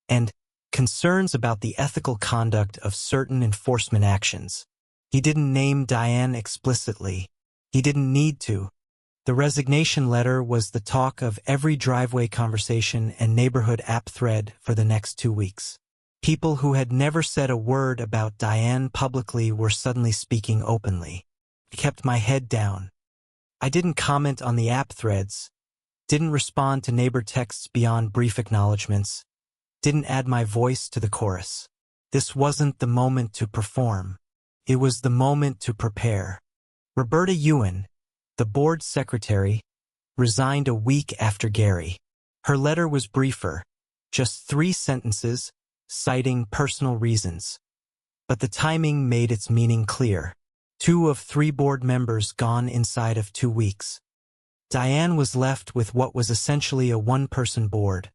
and concerns about the ethical conduct of certain enforcement actions. He didn't name Diane explicitly. He didn't need to. The resignation letter was the talk of every driveway conversation and neighborhood app thread for the next 2 weeks. People who had never said a word about Diane publicly were suddenly speaking openly. I kept my head down. I didn't comment on the app threads, didn't respond to neighbor texts beyond brief acknowledgments, didn't add my voice to the chorus. This wasn't the moment to perform. It was the moment to prepare. Roberta Ewan, the board secretary, resigned a week after Gary. Her letter was briefer, just 3 sentences, citing personal reasons. But the timing made its meaning clear. 2 of 3 board members gone inside of 2 weeks. Diane was left with what was essentially a one-person board,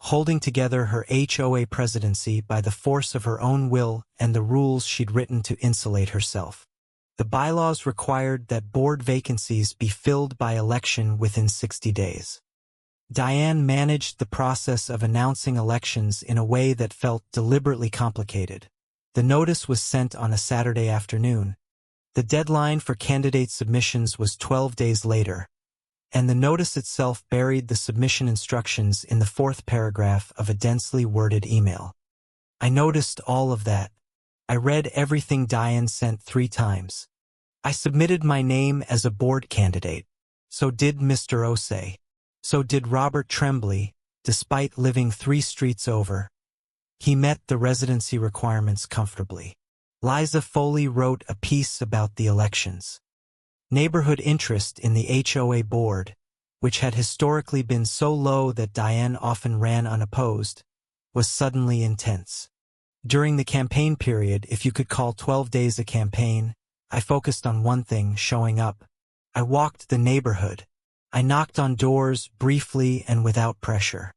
holding together her HOA presidency by the force of her own will and the rules she'd written to insulate herself. The bylaws required that board vacancies be filled by election within 60 days. Diane managed the process of announcing elections in a way that felt deliberately complicated. The notice was sent on a Saturday afternoon. The deadline for candidate submissions was 12 days later, and the notice itself buried the submission instructions in the 4th paragraph of a densely worded email. I noticed all of that. I read everything Diane sent 3 times. I submitted my name as a board candidate. So did Mr. Osei. So did Robert Tremblay, despite living 3 streets over. He met the residency requirements comfortably. Liza Foley wrote a piece about the elections. Neighborhood interest in the HOA board, which had historically been so low that Diane often ran unopposed, was suddenly intense. During the campaign period, if you could call 12 days a campaign, I focused on one thing: showing up. I walked the neighborhood. I knocked on doors briefly and without pressure.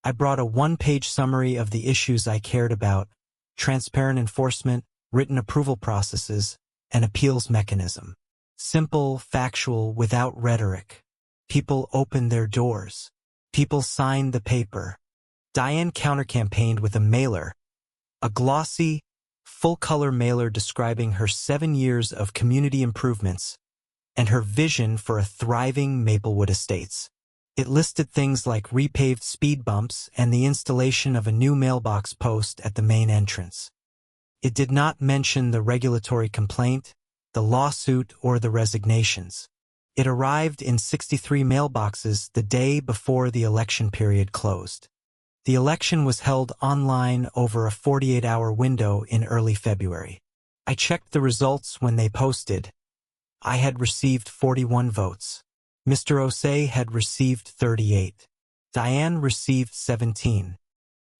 I brought a 1-page summary of the issues I cared about: transparent enforcement, written approval processes, and appeals mechanism. Simple, factual, without rhetoric. People opened their doors. People signed the paper. Diane counter-campaigned with a mailer, a glossy, full-color mailer describing her 7 years of community improvements and her vision for a thriving Maplewood Estates. It listed things like repaved speed bumps and the installation of a new mailbox post at the main entrance. It did not mention the regulatory complaint, the lawsuit, or the resignations. It arrived in 63 mailboxes the day before the election period closed. The election was held online over a 48-hour window in early February. I checked the results when they posted. I had received 41 votes. Mr. Osei had received 38. Diane received 17.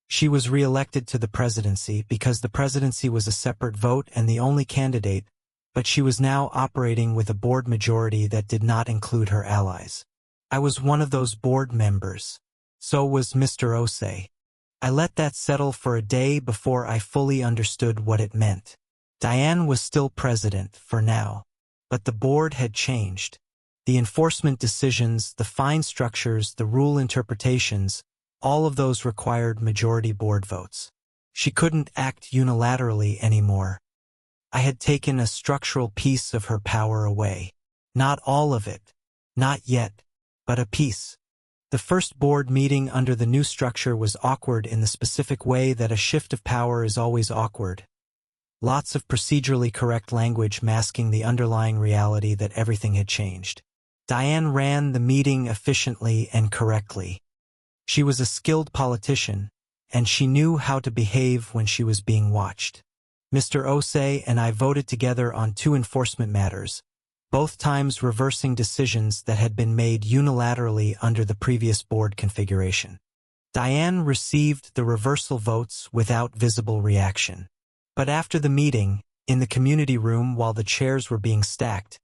She was re-elected to the presidency because the presidency was a separate vote and the only candidate, but she was now operating with a board majority that did not include her allies. I was one of those board members. So was Mr. Osei. I let that settle for a day before I fully understood what it meant. Diane was still president for now, but the board had changed. The enforcement decisions, the fine structures, the rule interpretations, all of those required majority board votes. She couldn't act unilaterally anymore. I had taken a structural piece of her power away. Not all of it. Not yet. But a piece. The first board meeting under the new structure was awkward in the specific way that a shift of power is always awkward. Lots of procedurally correct language masking the underlying reality that everything had changed. Diane ran the meeting efficiently and correctly. She was a skilled politician, and she knew how to behave when she was being watched. Mr. Osei and I voted together on 2 enforcement matters, both times reversing decisions that had been made unilaterally under the previous board configuration. Diane received the reversal votes without visible reaction. But after the meeting, in the community room while the chairs were being stacked,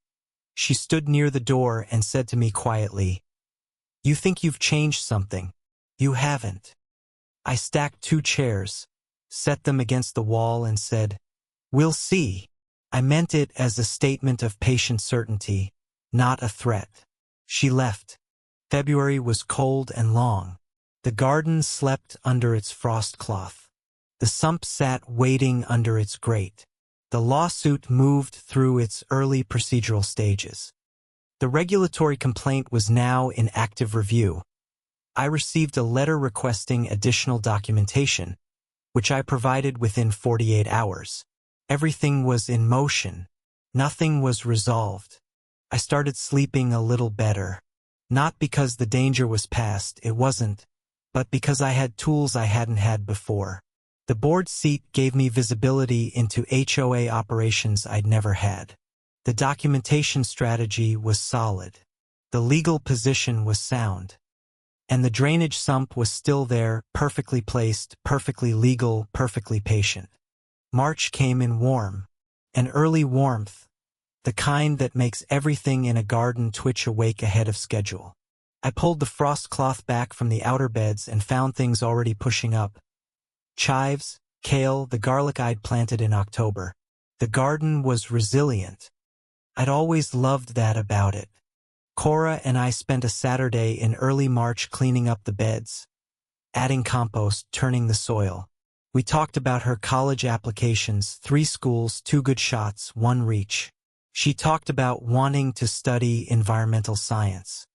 she stood near the door and said to me quietly, "You think you've changed something. You haven't." I stacked 2 chairs, set them against the wall and said, "We'll see." I meant it as a statement of patient certainty, not a threat. She left. February was cold and long. The garden slept under its frost cloth. The sump sat waiting under its grate. The lawsuit moved through its early procedural stages. The regulatory complaint was now in active review. I received a letter requesting additional documentation, which I provided within 48 hours. Everything was in motion. Nothing was resolved. I started sleeping a little better. Not because the danger was past, it wasn't, but because I had tools I hadn't had before. The board seat gave me visibility into HOA operations I'd never had. The documentation strategy was solid. The legal position was sound. And the drainage sump was still there, perfectly placed, perfectly legal, perfectly patient. March came in warm. An early warmth, the kind that makes everything in a garden twitch awake ahead of schedule. I pulled the frost cloth back from the outer beds and found things already pushing up. Chives, kale, the garlic I'd planted in October. The garden was resilient. I'd always loved that about it. Cora and I spent a Saturday in early March cleaning up the beds, adding compost, turning the soil. We talked about her college applications, 3 schools, 2 good shots, 1 reach. She talked about wanting to study environmental science.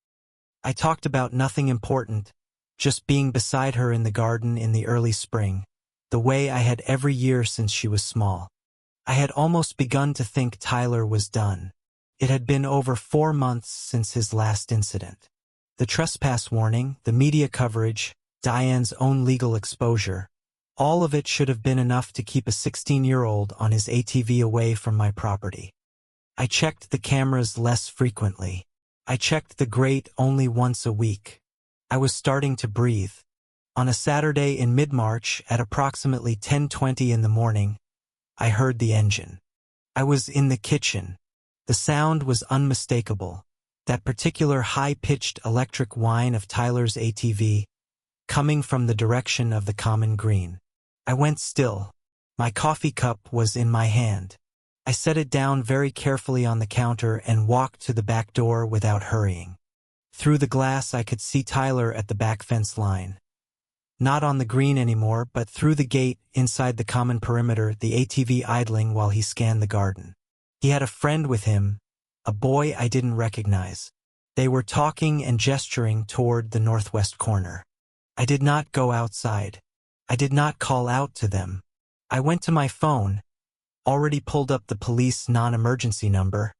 I talked about nothing important, just being beside her in the garden in the early spring, the way I had every year since she was small. I had almost begun to think Tyler was done. It had been over 4 months since his last incident. The trespass warning, the media coverage, Diane's own legal exposure, all of it should have been enough to keep a 16-year-old on his ATV away from my property. I checked the cameras less frequently. I checked the grate only once a week. I was starting to breathe. On a Saturday in mid-March, at approximately 10:20 in the morning, I heard the engine. I was in the kitchen. The sound was unmistakable, that particular high-pitched electric whine of Tyler's ATV, coming from the direction of the common green. I went still. My coffee cup was in my hand. I set it down very carefully on the counter and walked to the back door without hurrying. Through the glass I could see Tyler at the back fence line. Not on the green anymore, but through the gate, inside the common perimeter, the ATV idling while he scanned the garden. He had a friend with him, a boy I didn't recognize. They were talking and gesturing toward the northwest corner. I did not go outside. I did not call out to them. I went to my phone, already pulled up the police non-emergency number,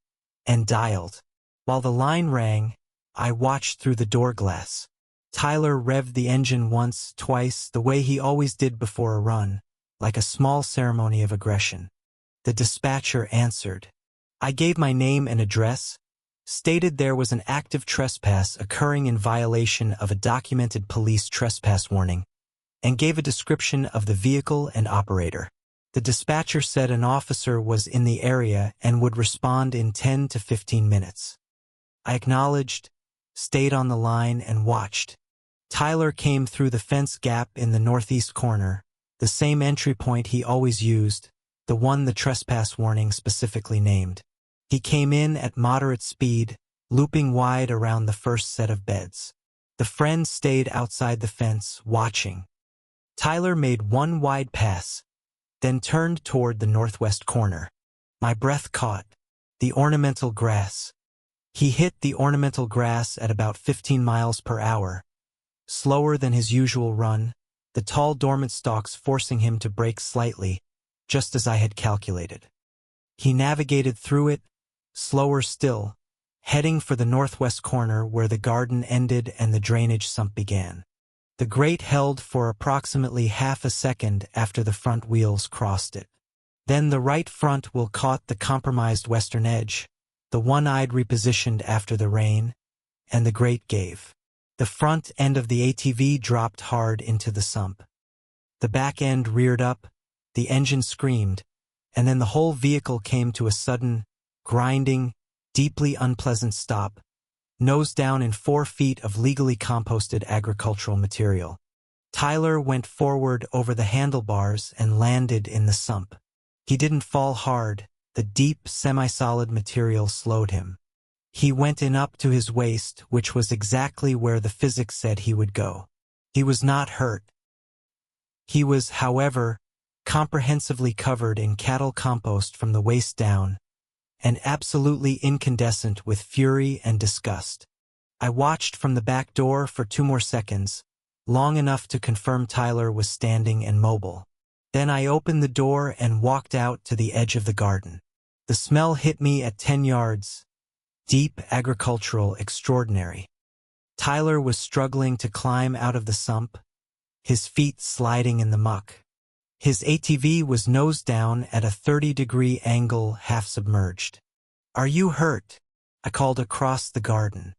and dialed. While the line rang, I watched through the door glass. Tyler revved the engine once, twice, the way he always did before a run, like a small ceremony of aggression. The dispatcher answered. I gave my name and address, stated there was an active trespass occurring in violation of a documented police trespass warning, and gave a description of the vehicle and operator. The dispatcher said an officer was in the area and would respond in 10 to 15 minutes. I acknowledged, stayed on the line, and watched. Tyler came through the fence gap in the northeast corner, the same entry point he always used, the one the trespass warning specifically named. He came in at moderate speed, looping wide around the first set of beds. The friend stayed outside the fence, watching. Tyler made one wide pass, then turned toward the northwest corner. My breath caught. The ornamental grass. He hit the ornamental grass at about 15 miles per hour, slower than his usual run, the tall dormant stalks forcing him to brake slightly, just as I had calculated. He navigated through it, slower still, heading for the northwest corner where the garden ended and the drainage sump began. The grate held for approximately half a second after the front wheels crossed it. Then the right front wheel caught the compromised western edge, the one-eyed repositioned after the rain, and the grate gave. The front end of the ATV dropped hard into the sump. The back end reared up, the engine screamed, and then the whole vehicle came to a sudden, grinding, deeply unpleasant stop, nose down in 4 feet of legally composted agricultural material. Tyler went forward over the handlebars and landed in the sump. He didn't fall hard. The deep, semi-solid material slowed him. He went in up to his waist, which was exactly where the physics said he would go. He was not hurt. He was, however, comprehensively covered in cattle compost from the waist down, and absolutely incandescent with fury and disgust. I watched from the back door for 2 more seconds, long enough to confirm Tyler was standing and mobile. Then I opened the door and walked out to the edge of the garden. The smell hit me at 10 yards. Deep, agricultural, extraordinary. Tyler was struggling to climb out of the sump, his feet sliding in the muck. His ATV was nose down at a 30-degree angle, half submerged. "Are you hurt?" I called across the garden.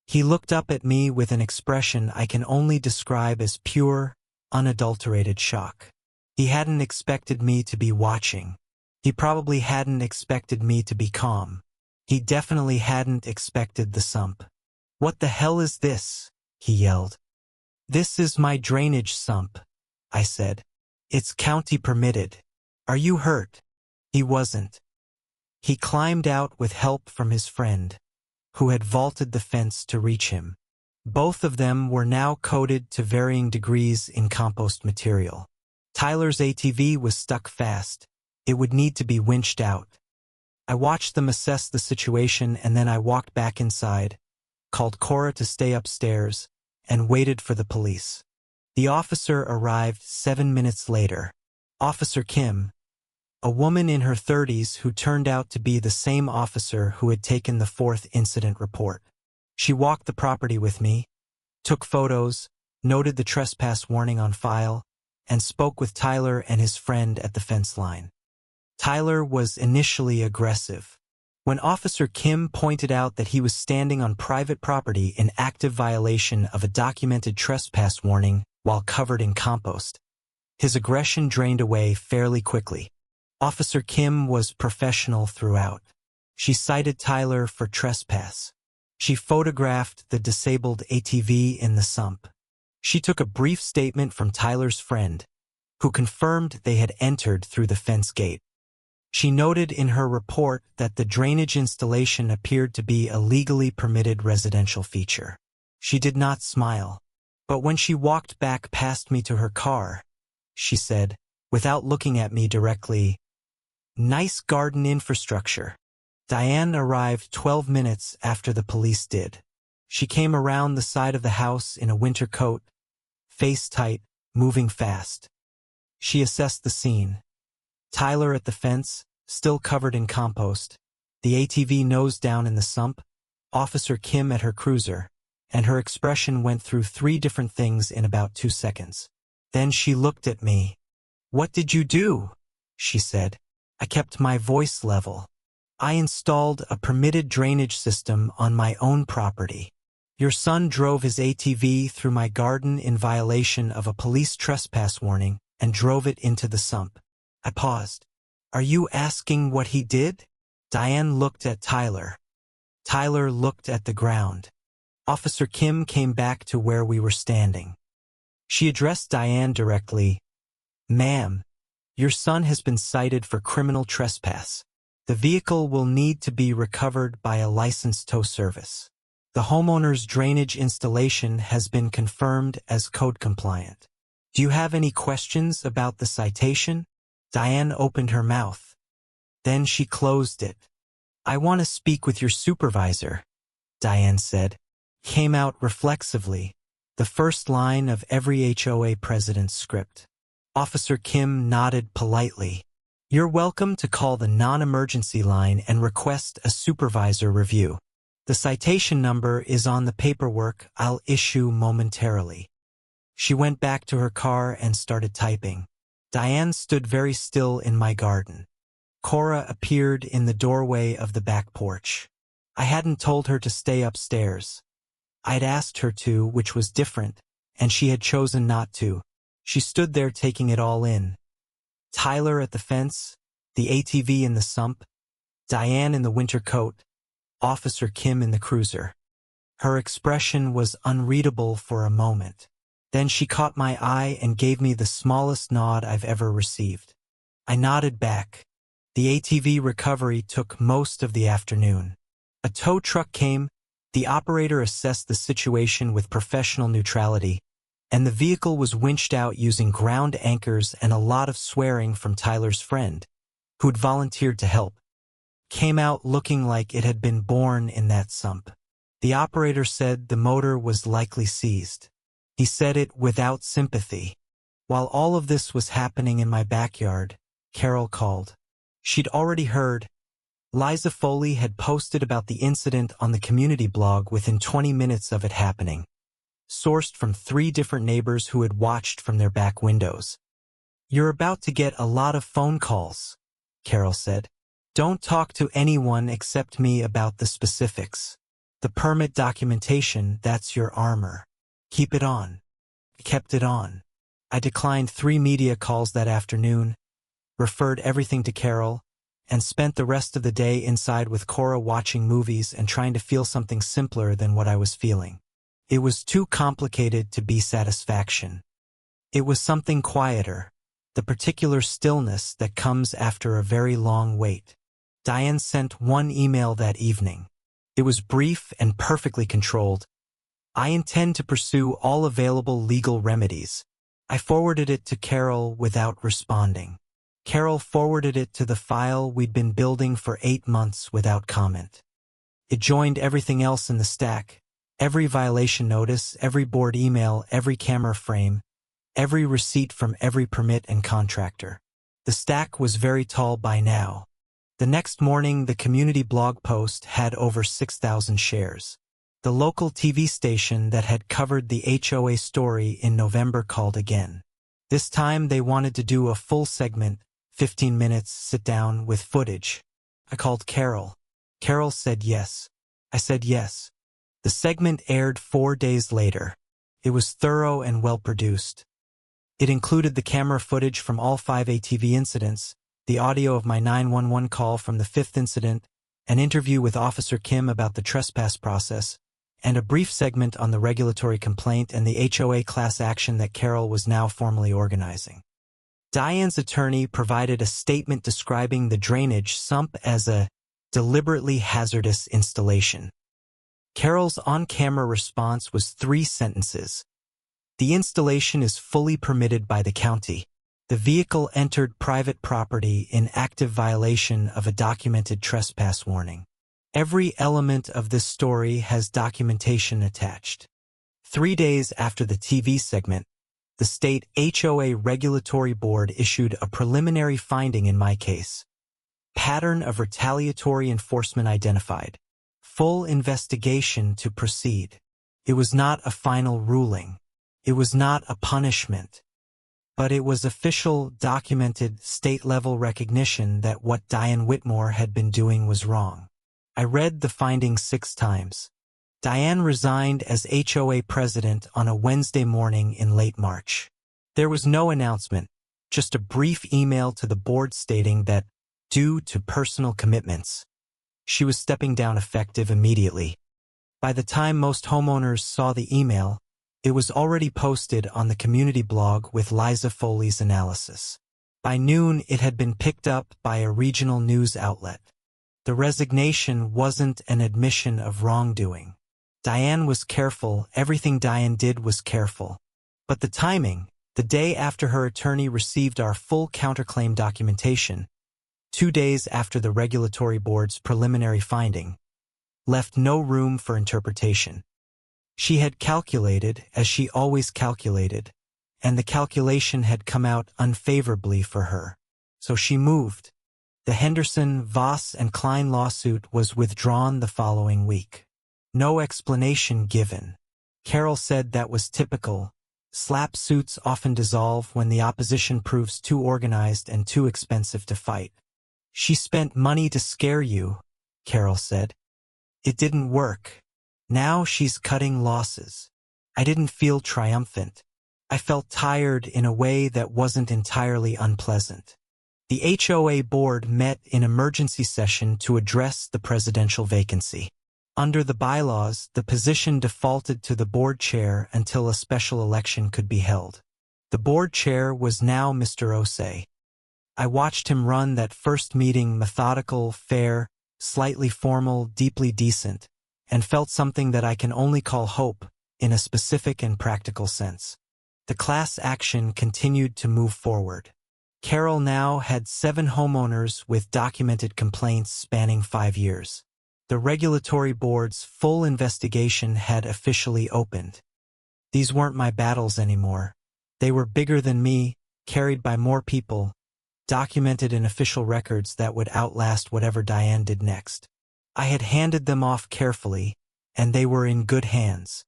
He looked up at me with an expression I can only describe as pure, unadulterated shock. He hadn't expected me to be watching. He probably hadn't expected me to be calm. He definitely hadn't expected the sump. "What the hell is this?" he yelled. "This is my drainage sump," I said. "It's county permitted. Are you hurt?" He wasn't. He climbed out with help from his friend, who had vaulted the fence to reach him. Both of them were now coated to varying degrees in compost material. Tyler's ATV was stuck fast. It would need to be winched out. I watched them assess the situation, and then I walked back inside, called Cora to stay upstairs, and waited for the police. The officer arrived 7 minutes later. Officer Kim, a woman in her 30s who turned out to be the same officer who had taken the 4th incident report. She walked the property with me, took photos, noted the trespass warning on file, and spoke with Tyler and his friend at the fence line. Tyler was initially aggressive. When Officer Kim pointed out that he was standing on private property in active violation of a documented trespass warning while covered in compost, his aggression drained away fairly quickly. Officer Kim was professional throughout. She cited Tyler for trespass. She photographed the disabled ATV in the sump. She took a brief statement from Tyler's friend, who confirmed they had entered through the fence gate. She noted in her report that the drainage installation appeared to be a legally permitted residential feature. She did not smile. But when she walked back past me to her car, she said, without looking at me directly, "Nice garden infrastructure." Diane arrived 12 minutes after the police did. She came around the side of the house in a winter coat, face tight, moving fast. She assessed the scene. Tyler at the fence, still covered in compost, the ATV nose down in the sump, Officer Kim at her cruiser, and her expression went through 3 different things in about 2 seconds. Then she looked at me. "What did you do?" she said. I kept my voice level. "I installed a permitted drainage system on my own property. Your son drove his ATV through my garden in violation of a police trespass warning and drove it into the sump." I paused. "Are you asking what he did?" Diane looked at Tyler. Tyler looked at the ground. Officer Kim came back to where we were standing. She addressed Diane directly. "Ma'am, your son has been cited for criminal trespass. The vehicle will need to be recovered by a licensed tow service. The homeowner's drainage installation has been confirmed as code compliant. Do you have any questions about the citation?" Diane opened her mouth. Then she closed it. "I want to speak with your supervisor," Diane said. Came out reflexively, the first line of every HOA president's script. Officer Kim nodded politely. "You're welcome to call the non-emergency line and request a supervisor review. The citation number is on the paperwork I'll issue momentarily." She went back to her car and started typing. Diane stood very still in my garden. Cora appeared in the doorway of the back porch. I hadn't told her to stay upstairs. I'd asked her to, which was different, and she had chosen not to. She stood there taking it all in. Tyler at the fence, the ATV in the sump, Diane in the winter coat, Officer Kim in the cruiser. Her expression was unreadable for a moment. Then she caught my eye and gave me the smallest nod I've ever received. I nodded back. The ATV recovery took most of the afternoon. A tow truck came, the operator assessed the situation with professional neutrality, and the vehicle was winched out using ground anchors, and a lot of swearing from Tyler's friend, who'd volunteered to help, came out looking like it had been born in that sump. The operator said the motor was likely seized. He said it without sympathy. While all of this was happening in my backyard, Carol called. She'd already heard. Liza Foley had posted about the incident on the community blog within 20 minutes of it happening, sourced from 3 different neighbors who had watched from their back windows. "You're about to get a lot of phone calls," Carol said. "Don't talk to anyone except me about the specifics. The permit documentation, that's your armor. Keep it on." I kept it on. I declined 3 media calls that afternoon, referred everything to Carol, and spent the rest of the day inside with Cora watching movies and trying to feel something simpler than what I was feeling. It was too complicated to be satisfaction. It was something quieter, the particular stillness that comes after a very long wait. Diane sent 1 email that evening. It was brief and perfectly controlled. "I intend to pursue all available legal remedies." I forwarded it to Carol without responding. Carol forwarded it to the file we'd been building for 8 months without comment. It joined everything else in the stack, every violation notice, every board email, every camera frame, every receipt from every permit and contractor. The stack was very tall by now. The next morning, the community blog post had over 6,000 shares. The local TV station that had covered the HOA story in November called again. This time they wanted to do a full segment, 15 minutes, sit down with footage. I called Carol. Carol said yes. I said yes. The segment aired 4 days later. It was thorough and well-produced. It included the camera footage from all 5 ATV incidents, the audio of my 911 call from the 5th incident, an interview with Officer Kim about the trespass process, and a brief segment on the regulatory complaint and the HOA class action that Carol was now formally organizing. Diane's attorney provided a statement describing the drainage sump as a deliberately hazardous installation. Carol's on-camera response was 3 sentences. The installation is fully permitted by the county. The vehicle entered private property in active violation of a documented trespass warning. Every element of this story has documentation attached. 3 days after the TV segment, the state HOA regulatory board issued a preliminary finding in my case. Pattern of retaliatory enforcement identified. Full investigation to proceed. It was not a final ruling. It was not a punishment. But it was official, documented, state-level recognition that what Diane Whitmore had been doing was wrong. I read the findings 6 times. Diane resigned as HOA president on a Wednesday morning in late March. There was no announcement, just a brief email to the board stating that, due to personal commitments, she was stepping down effective immediately. By the time most homeowners saw the email, it was already posted on the community blog with Liza Foley's analysis. By noon, it had been picked up by a regional news outlet. The resignation wasn't an admission of wrongdoing. Diane was careful, everything Diane did was careful. But the timing, the day after her attorney received our full counterclaim documentation, 2 days after the regulatory board's preliminary finding, left no room for interpretation. She had calculated, as she always calculated, and the calculation had come out unfavorably for her. So she moved. The Henderson, Voss, and Klein lawsuit was withdrawn the following week. No explanation given. Carol said that was typical. SLAP suits often dissolve when the opposition proves too organized and too expensive to fight. She spent money to scare you, Carol said. It didn't work. Now she's cutting losses. I didn't feel triumphant. I felt tired in a way that wasn't entirely unpleasant. The HOA board met in emergency session to address the presidential vacancy. Under the bylaws, the position defaulted to the board chair until a special election could be held. The board chair was now Mr. Osei. I watched him run that first meeting methodical, fair, slightly formal, deeply decent, and felt something that I can only call hope, in a specific and practical sense. The class action continued to move forward. Carol now had 7 homeowners with documented complaints spanning 5 years. The regulatory board's full investigation had officially opened. These weren't my battles anymore. They were bigger than me, carried by more people, documented in official records that would outlast whatever Diane did next. I had handed them off carefully, and they were in good hands.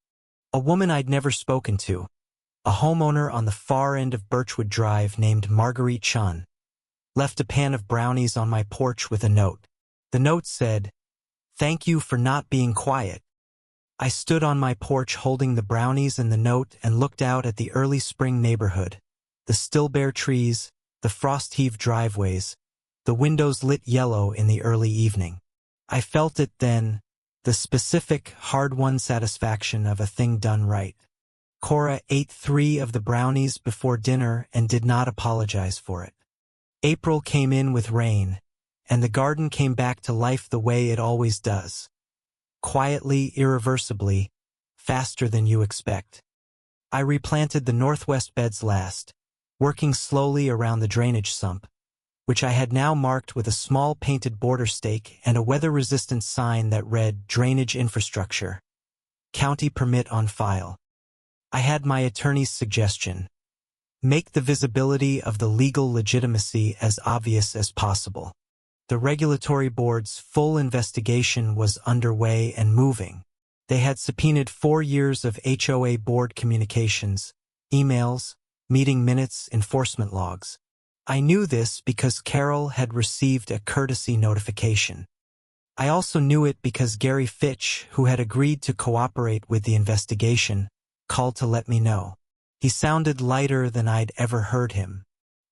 A woman I'd never spoken to, a homeowner on the far end of Birchwood Drive named Marguerite Chun, left a pan of brownies on my porch with a note. The note said, "Thank you for not being quiet." I stood on my porch holding the brownies and the note and looked out at the early spring neighborhood, the still bare trees, the frost-heaved driveways, the windows lit yellow in the early evening. I felt it then, the specific, hard-won satisfaction of a thing done right. Cora ate 3 of the brownies before dinner and did not apologize for it. April came in with rain, and the garden came back to life the way it always does. Quietly, irreversibly, faster than you expect. I replanted the northwest beds last, working slowly around the drainage sump, which I had now marked with a small painted border stake and a weather-resistant sign that read Drainage Infrastructure. County permit on file. I had my attorney's suggestion. Make the visibility of the legal legitimacy as obvious as possible. The regulatory board's full investigation was underway and moving. They had subpoenaed 4 years of HOA board communications, emails, meeting minutes, enforcement logs. I knew this because Carol had received a courtesy notification. I also knew it because Gary Fitch, who had agreed to cooperate with the investigation, called to let me know. He sounded lighter than I'd ever heard him.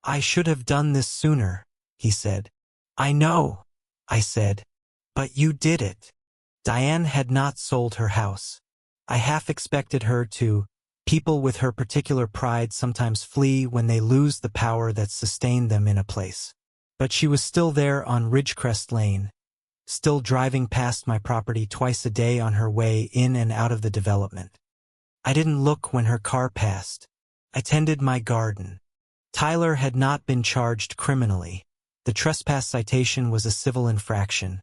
"I should have done this sooner," he said. "I know," I said, "but you did it." Diane had not sold her house. I half expected her to. People with her particular pride sometimes flee when they lose the power that sustained them in a place. But she was still there on Ridgecrest Lane, still driving past my property twice a day on her way in and out of the development. I didn't look when her car passed. I tended my garden. Tyler had not been charged criminally. The trespass citation was a civil infraction,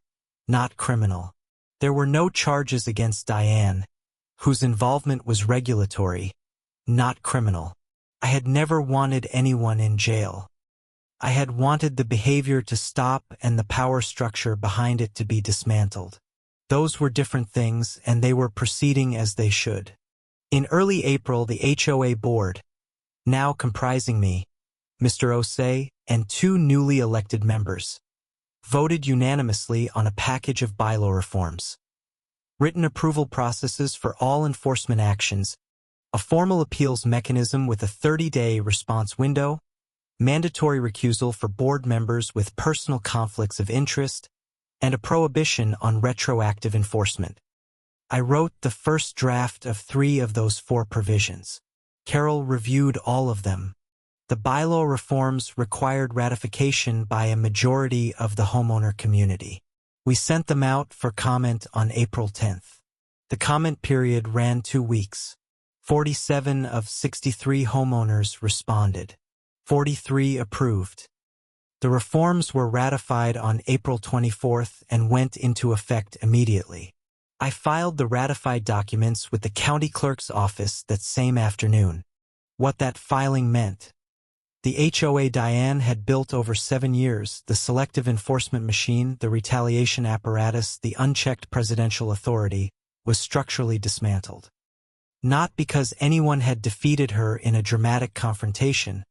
not criminal. There were no charges against Diane, whose involvement was regulatory, not criminal. I had never wanted anyone in jail. I had wanted the behavior to stop and the power structure behind it to be dismantled. Those were different things, and they were proceeding as they should. In early April, the HOA board, now comprising me, Mr. Osei, and 2 newly elected members, voted unanimously on a package of bylaw reforms. Written approval processes for all enforcement actions, a formal appeals mechanism with a 30-day response window, mandatory recusal for board members with personal conflicts of interest, and a prohibition on retroactive enforcement. I wrote the first draft of 3 of those 4 provisions. Carol reviewed all of them. The bylaw reforms required ratification by a majority of the homeowner community. We sent them out for comment on April 10th. The comment period ran 2 weeks. 47 of 63 homeowners responded. 43 approved. The reforms were ratified on April 24th and went into effect immediately. I filed the ratified documents with the county clerk's office that same afternoon. What that filing meant. The HOA Diane had built over 7 years, the selective enforcement machine, the retaliation apparatus, the unchecked presidential authority, was structurally dismantled. Not because anyone had defeated her in a dramatic confrontation,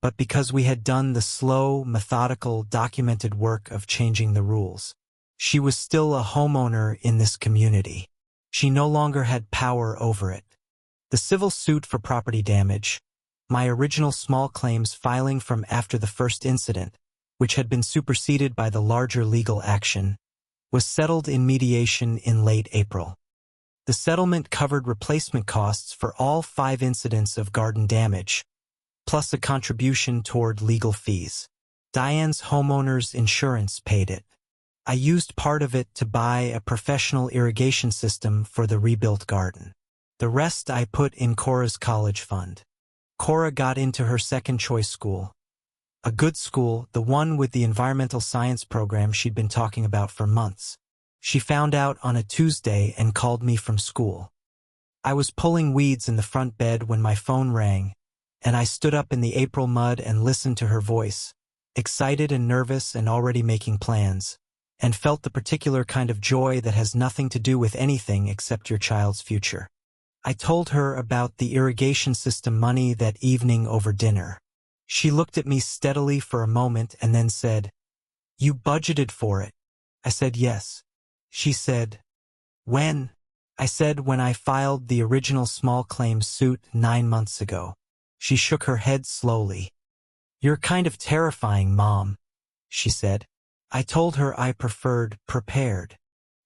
but because we had done the slow, methodical, documented work of changing the rules. She was still a homeowner in this community. She no longer had power over it. The civil suit for property damage, my original small claims filing from after the first incident, which had been superseded by the larger legal action, was settled in mediation in late April. The settlement covered replacement costs for all 5 incidents of garden damage, plus a contribution toward legal fees. Diane's homeowner's insurance paid it. I used part of it to buy a professional irrigation system for the rebuilt garden. The rest I put in Cora's college fund. Cora got into her second-choice school. A good school, the one with the environmental science program she'd been talking about for months. She found out on a Tuesday and called me from school. I was pulling weeds in the front bed when my phone rang, and I stood up in the April mud and listened to her voice, excited and nervous and already making plans, and felt the particular kind of joy that has nothing to do with anything except your child's future. I told her about the irrigation system money that evening over dinner. She looked at me steadily for a moment and then said, "You budgeted for it." I said yes. She said, "When?" I said when I filed the original small claims suit 9 months ago. She shook her head slowly. "You're kind of terrifying, Mom," she said. I told her I preferred prepared.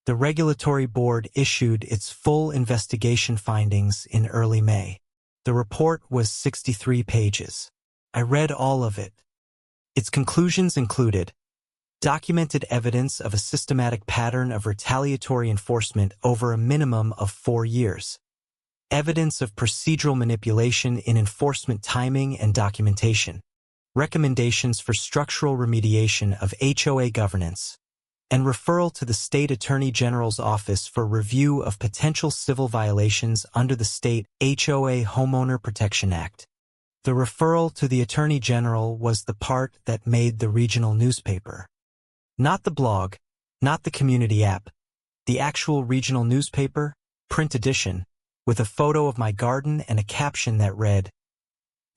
The regulatory board issued its full investigation findings in early May. The report was 63 pages. I read all of it. Its conclusions included documented evidence of a systematic pattern of retaliatory enforcement over a minimum of 4 years, evidence of procedural manipulation in enforcement timing and documentation, recommendations for structural remediation of HOA governance, and referral to the State Attorney General's office for review of potential civil violations under the State HOA Homeowner Protection Act. The referral to the Attorney General was the part that made the regional newspaper. Not the blog, not the community app, the actual regional newspaper, print edition, with a photo of my garden and a caption that read,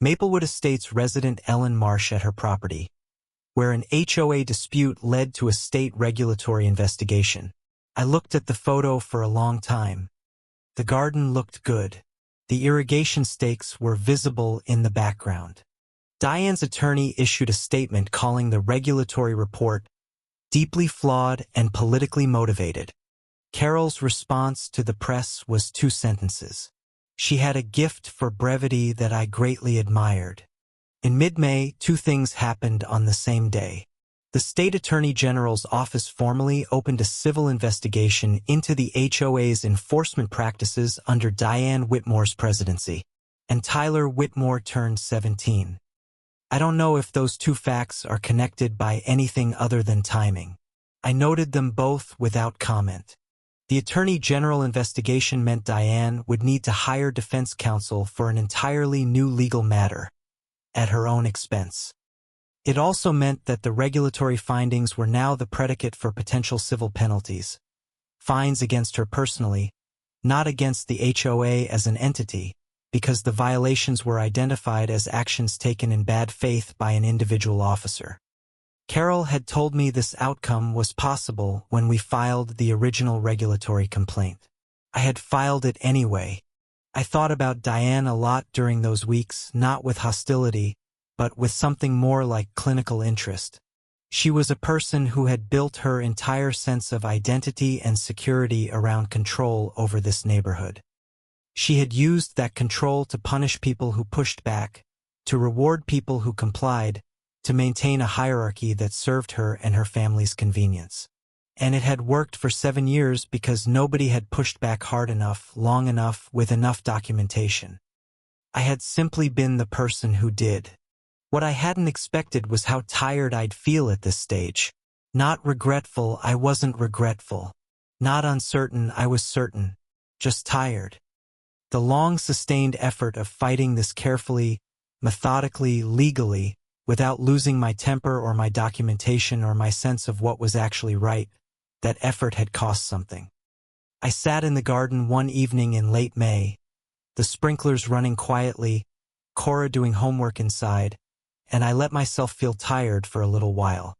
"Maplewood Estates resident Ellen Marsh at her property, where an HOA dispute led to a state regulatory investigation." I looked at the photo for a long time. The garden looked good. The irrigation stakes were visible in the background. Diane's attorney issued a statement calling the regulatory report deeply flawed and politically motivated. Carol's response to the press was 2 sentences. She had a gift for brevity that I greatly admired. In mid-May, 2 things happened on the same day. The State Attorney General's office formally opened a civil investigation into the HOA's enforcement practices under Diane Whitmore's presidency, and Tyler Whitmore turned 17. I don't know if those two facts are connected by anything other than timing. I noted them both without comment. The Attorney General investigation meant Diane would need to hire defense counsel for an entirely new legal matter, at her own expense. It also meant that the regulatory findings were now the predicate for potential civil penalties. Fines against her personally, not against the HOA as an entity, because the violations were identified as actions taken in bad faith by an individual officer. Carol had told me this outcome was possible when we filed the original regulatory complaint. I had filed it anyway. I thought about Diane a lot during those weeks, not with hostility, but with something more like clinical interest. She was a person who had built her entire sense of identity and security around control over this neighborhood. She had used that control to punish people who pushed back, to reward people who complied, to maintain a hierarchy that served her and her family's convenience. And it had worked for 7 years because nobody had pushed back hard enough, long enough, with enough documentation. I had simply been the person who did. What I hadn't expected was how tired I'd feel at this stage. Not regretful, I wasn't regretful. Not uncertain, I was certain. Just tired. The long sustained effort of fighting this carefully, methodically, legally, without losing my temper or my documentation or my sense of what was actually right, that effort had cost something. I sat in the garden one evening in late May, the sprinklers running quietly, Cora doing homework inside, and I let myself feel tired for a little while.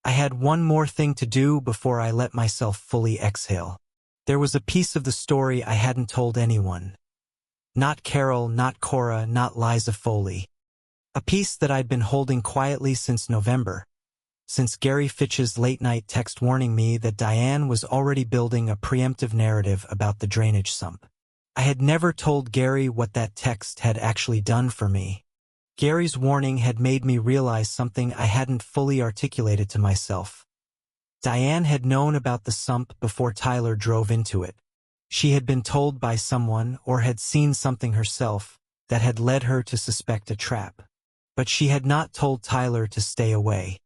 I had one more thing to do before I let myself fully exhale. There was a piece of the story I hadn't told anyone. Not Carol, not Cora, not Liza Foley. A piece that I'd been holding quietly since November, since Gary Fitch's late-night text warning me that Diane was already building a preemptive narrative about the drainage sump. I had never told Gary what that text had actually done for me. Gary's warning had made me realize something I hadn't fully articulated to myself. Diane had known about the sump before Tyler drove into it. She had been told by someone or had seen something herself that had led her to suspect a trap. But she had not told Tyler to stay away.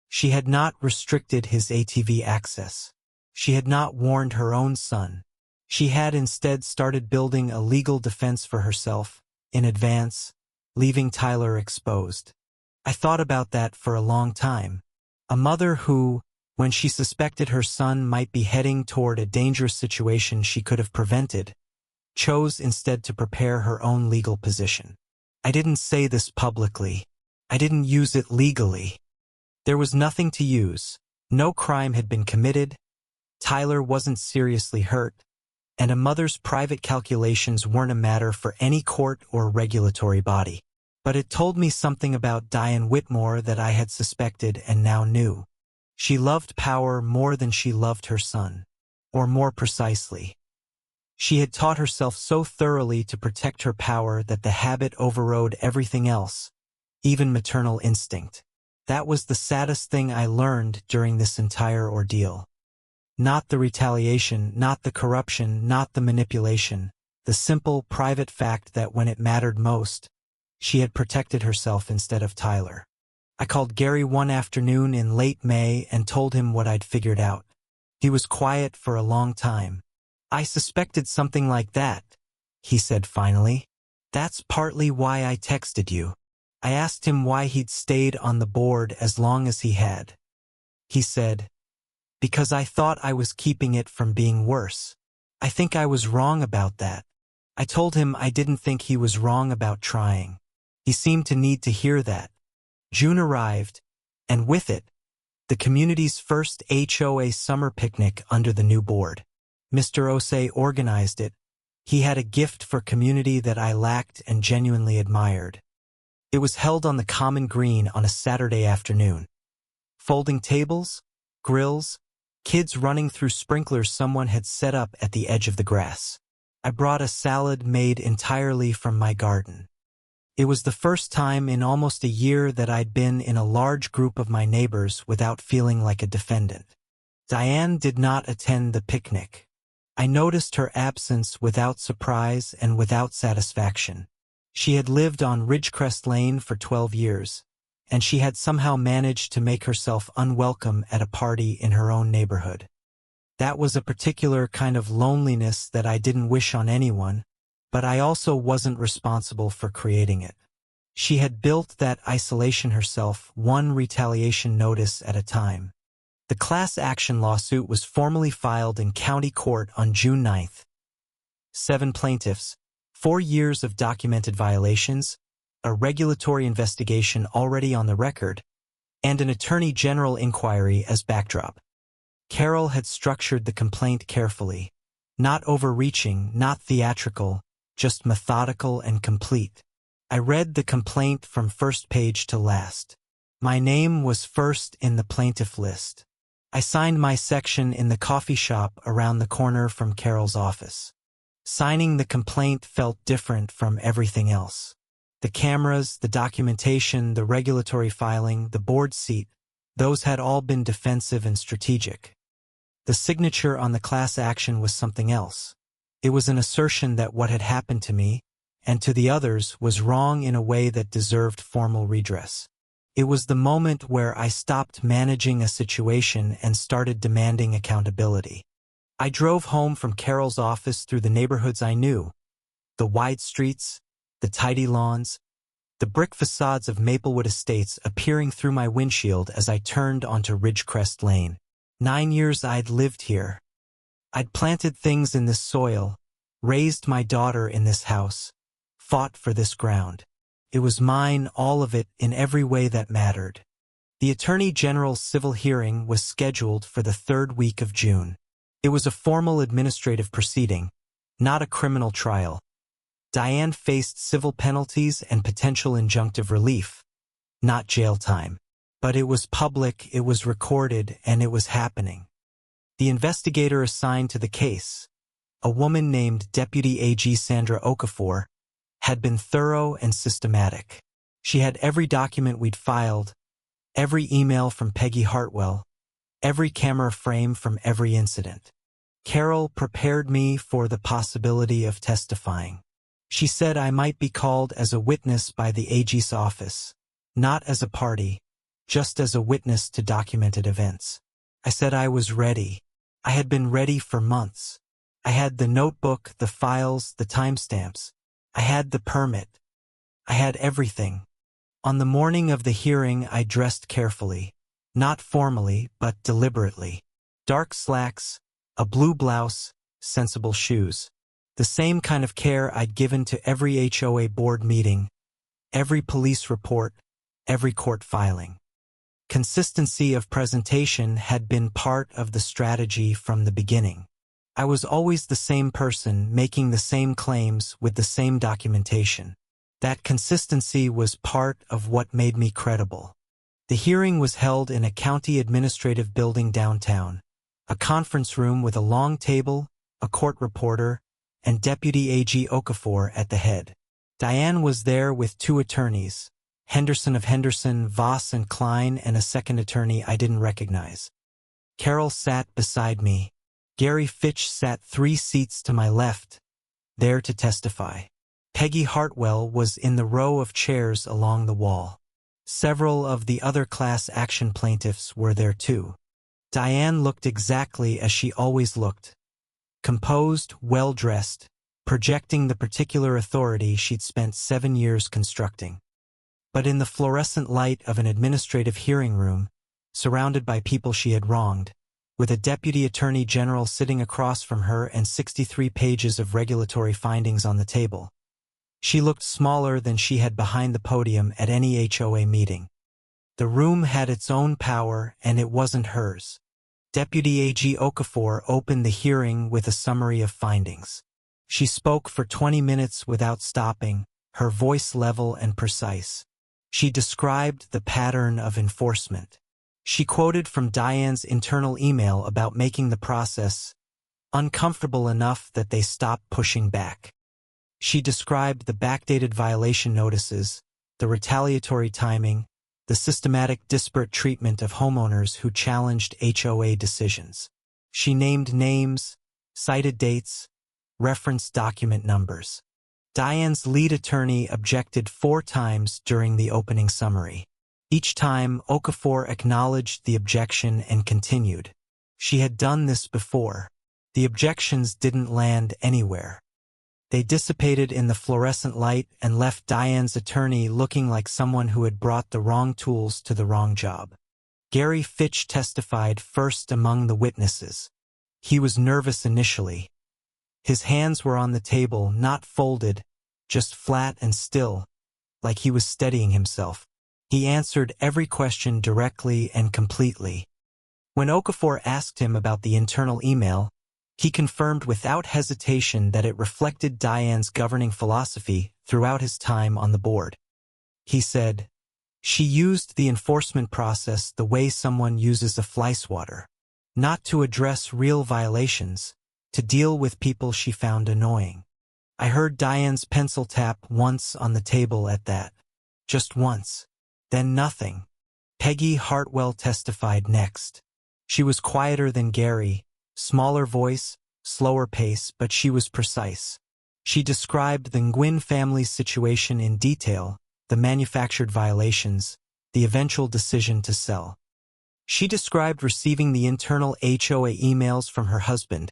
She had not restricted his ATV access. She had not warned her own son. She had instead started building a legal defense for herself, in advance, leaving Tyler exposed. I thought about that for a long time. A mother who, when she suspected her son might be heading toward a dangerous situation she could have prevented, chose instead to prepare her own legal position. I didn't say this publicly. I didn't use it legally. There was nothing to use. No crime had been committed. Tyler wasn't seriously hurt. And a mother's private calculations weren't a matter for any court or regulatory body. But it told me something about Diane Whitmore that I had suspected and now knew. She loved power more than she loved her son. Or more precisely, she had taught herself so thoroughly to protect her power that the habit overrode everything else, even maternal instinct. That was the saddest thing I learned during this entire ordeal. Not the retaliation, not the corruption, not the manipulation, the simple, private fact that when it mattered most, she had protected herself instead of Tyler. I called Gary one afternoon in late May and told him what I'd figured out. He was quiet for a long time. "I suspected something like that," he said finally. "That's partly why I texted you." I asked him why he'd stayed on the board as long as he had. He said, "Because I thought I was keeping it from being worse. I think I was wrong about that." I told him I didn't think he was wrong about trying. He seemed to need to hear that. June arrived, and with it, the community's first HOA summer picnic under the new board. Mr. Osei organized it. He had a gift for community that I lacked and genuinely admired. It was held on the common green on a Saturday afternoon. Folding tables, grills, kids running through sprinklers someone had set up at the edge of the grass. I brought a salad made entirely from my garden. It was the first time in almost a year that I'd been in a large group of my neighbors without feeling like a defendant. Diane did not attend the picnic. I noticed her absence without surprise and without satisfaction. She had lived on Ridgecrest Lane for 12 years, and she had somehow managed to make herself unwelcome at a party in her own neighborhood. That was a particular kind of loneliness that I didn't wish on anyone, but I also wasn't responsible for creating it. She had built that isolation herself, one retaliation notice at a time. The class action lawsuit was formally filed in county court on June 9th. 7 plaintiffs, 4 years of documented violations, a regulatory investigation already on the record, and an attorney general inquiry as backdrop. Carol had structured the complaint carefully, not overreaching, not theatrical, just methodical and complete. I read the complaint from first page to last. My name was first in the plaintiff list. I signed my section in the coffee shop around the corner from Carol's office. Signing the complaint felt different from everything else. The cameras, the documentation, the regulatory filing, the board seat, those had all been defensive and strategic. The signature on the class action was something else. It was an assertion that what had happened to me, and to the others, was wrong in a way that deserved formal redress. It was the moment where I stopped managing a situation and started demanding accountability. I drove home from Carol's office through the neighborhoods I knew, the wide streets, the tidy lawns, the brick facades of Maplewood Estates appearing through my windshield as I turned onto Ridgecrest Lane. 9 years I'd lived here. I'd planted things in this soil, raised my daughter in this house, fought for this ground. It was mine, all of it, in every way that mattered. The Attorney General's civil hearing was scheduled for the 3rd week of June. It was a formal administrative proceeding, not a criminal trial. Diane faced civil penalties and potential injunctive relief, not jail time. But it was public, it was recorded, and it was happening. The investigator assigned to the case, a woman named Deputy AG Sandra Okafor, had been thorough and systematic. She had every document we'd filed, every email from Peggy Hartwell, every camera frame from every incident. Carol prepared me for the possibility of testifying. She said I might be called as a witness by the AG's office, not as a party, just as a witness to documented events. I said I was ready. I had been ready for months. I had the notebook, the files, the timestamps. I had the permit. I had everything. On the morning of the hearing, I dressed carefully. Not formally, but deliberately. Dark slacks, a blue blouse, sensible shoes. The same kind of care I'd given to every HOA board meeting, every police report, every court filing. Consistency of presentation had been part of the strategy from the beginning. I was always the same person, making the same claims with the same documentation. That consistency was part of what made me credible. The hearing was held in a county administrative building downtown, a conference room with a long table, a court reporter, and Deputy AG Okafor at the head. Diane was there with 2 attorneys, Henderson of Henderson, Voss and Klein, and a second attorney I didn't recognize. Carol sat beside me. Gary Fitch sat 3 seats to my left, there to testify. Peggy Hartwell was in the row of chairs along the wall. Several of the other class action plaintiffs were there too. Diane looked exactly as she always looked. Composed, well-dressed, projecting the particular authority she'd spent 7 years constructing. But in the fluorescent light of an administrative hearing room, surrounded by people she had wronged, with a deputy attorney general sitting across from her and 63 pages of regulatory findings on the table, she looked smaller than she had behind the podium at any HOA meeting. The room had its own power, and it wasn't hers. Deputy AG Okafor opened the hearing with a summary of findings. She spoke for 20 minutes without stopping, her voice level and precise. She described the pattern of enforcement. She quoted from Diane's internal email about making the process uncomfortable enough that they stopped pushing back. She described the backdated violation notices, the retaliatory timing, the systematic disparate treatment of homeowners who challenged HOA decisions. She named names, cited dates, referenced document numbers. Diane's lead attorney objected 4 times during the opening summary. Each time, Okafor acknowledged the objection and continued. She had done this before. The objections didn't land anywhere. They dissipated in the fluorescent light and left Diane's attorney looking like someone who had brought the wrong tools to the wrong job. Gary Fitch testified first among the witnesses. He was nervous initially. His hands were on the table, not folded, just flat and still, like he was steadying himself. He answered every question directly and completely. When Okafor asked him about the internal email, he confirmed without hesitation that it reflected Diane's governing philosophy throughout his time on the board. He said, "She used the enforcement process the way someone uses a fly swatter, not to address real violations, to deal with people she found annoying." I heard Diane's pencil tap once on the table at that. Just once. Then nothing. Peggy Hartwell testified next. She was quieter than Gary, smaller voice, slower pace, but she was precise. She described the Nguyen family's situation in detail, the manufactured violations, the eventual decision to sell. She described receiving the internal HOA emails from her husband,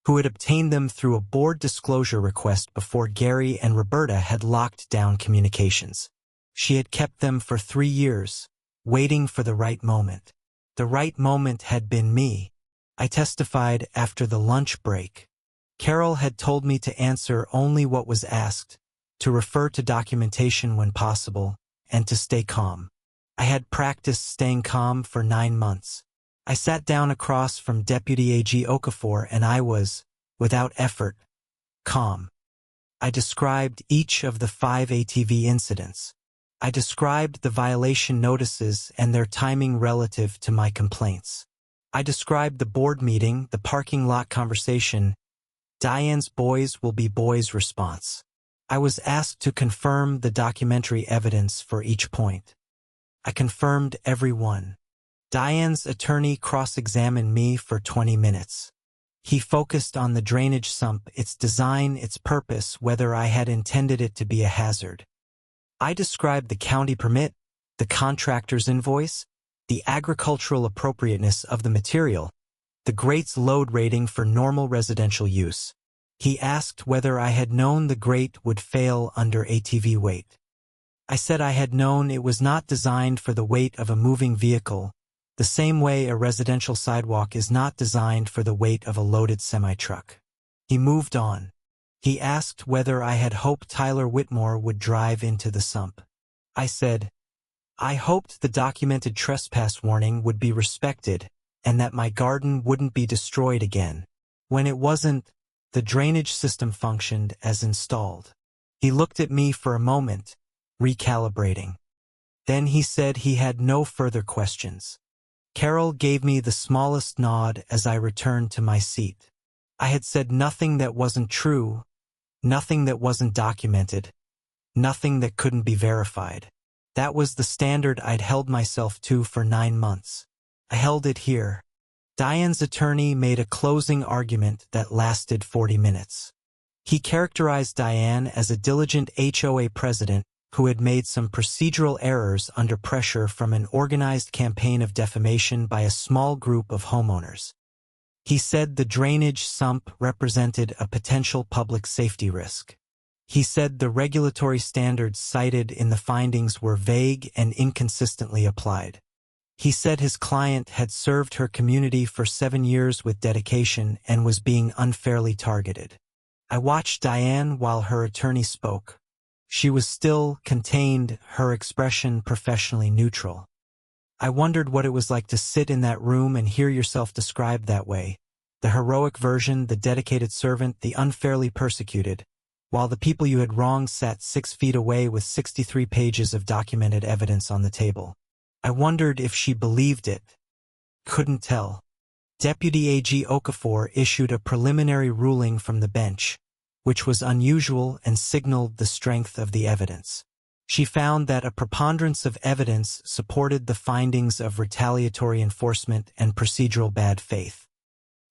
who had obtained them through a board disclosure request before Gary and Roberta had locked down communications. She had kept them for 3 years, waiting for the right moment. The right moment had been me. I testified after the lunch break. Carol had told me to answer only what was asked, to refer to documentation when possible, and to stay calm. I had practiced staying calm for 9 months. I sat down across from Deputy AG Okafor and I was, without effort, calm. I described each of the 5 ATV incidents. I described the violation notices and their timing relative to my complaints. I described the board meeting, the parking lot conversation, Diane's boys will be boys response. I was asked to confirm the documentary evidence for each point. I confirmed every one. Diane's attorney cross-examined me for 20 minutes. He focused on the drainage sump, its design, its purpose, whether I had intended it to be a hazard. I described the county permit, the contractor's invoice, the agricultural appropriateness of the material, the grate's load rating for normal residential use. He asked whether I had known the grate would fail under ATV weight. I said I had known it was not designed for the weight of a moving vehicle, the same way a residential sidewalk is not designed for the weight of a loaded semi-truck. He moved on. He asked whether I had hoped Tyler Whitmore would drive into the sump. I said, I hoped the documented trespass warning would be respected and that my garden wouldn't be destroyed again. When it wasn't, the drainage system functioned as installed. He looked at me for a moment, recalibrating. Then he said he had no further questions. Carol gave me the smallest nod as I returned to my seat. I had said nothing that wasn't true, nothing that wasn't documented, nothing that couldn't be verified. That was the standard I'd held myself to for 9 months. I held it here. Diane's attorney made a closing argument that lasted 40 minutes. He characterized Diane as a diligent HOA president who had made some procedural errors under pressure from an organized campaign of defamation by a small group of homeowners. He said the drainage sump represented a potential public safety risk. He said the regulatory standards cited in the findings were vague and inconsistently applied. He said his client had served her community for 7 years with dedication and was being unfairly targeted. I watched Diane while her attorney spoke. She was still contained, her expression professionally neutral. I wondered what it was like to sit in that room and hear yourself described that way, the heroic version, the dedicated servant, the unfairly persecuted, while the people you had wronged sat 6 feet away with 63 pages of documented evidence on the table. I wondered if she believed it. Couldn't tell. Deputy AG Okafor issued a preliminary ruling from the bench. which was unusual and signaled the strength of the evidence. She found that a preponderance of evidence supported the findings of retaliatory enforcement and procedural bad faith.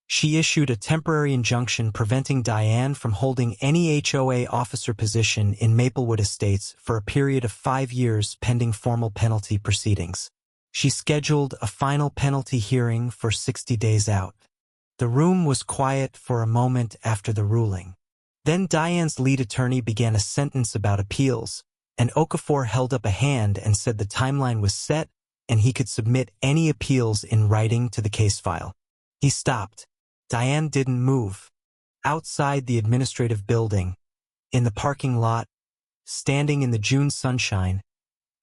She issued a temporary injunction preventing Diane from holding any HOA officer position in Maplewood Estates for a period of 5 years pending formal penalty proceedings. She scheduled a final penalty hearing for 60 days out. The room was quiet for a moment after the ruling. Then Diane's lead attorney began a sentence about appeals, and Okafor held up a hand and said the timeline was set and he could submit any appeals in writing to the case file. He stopped. Diane didn't move. Outside the administrative building, in the parking lot, standing in the June sunshine,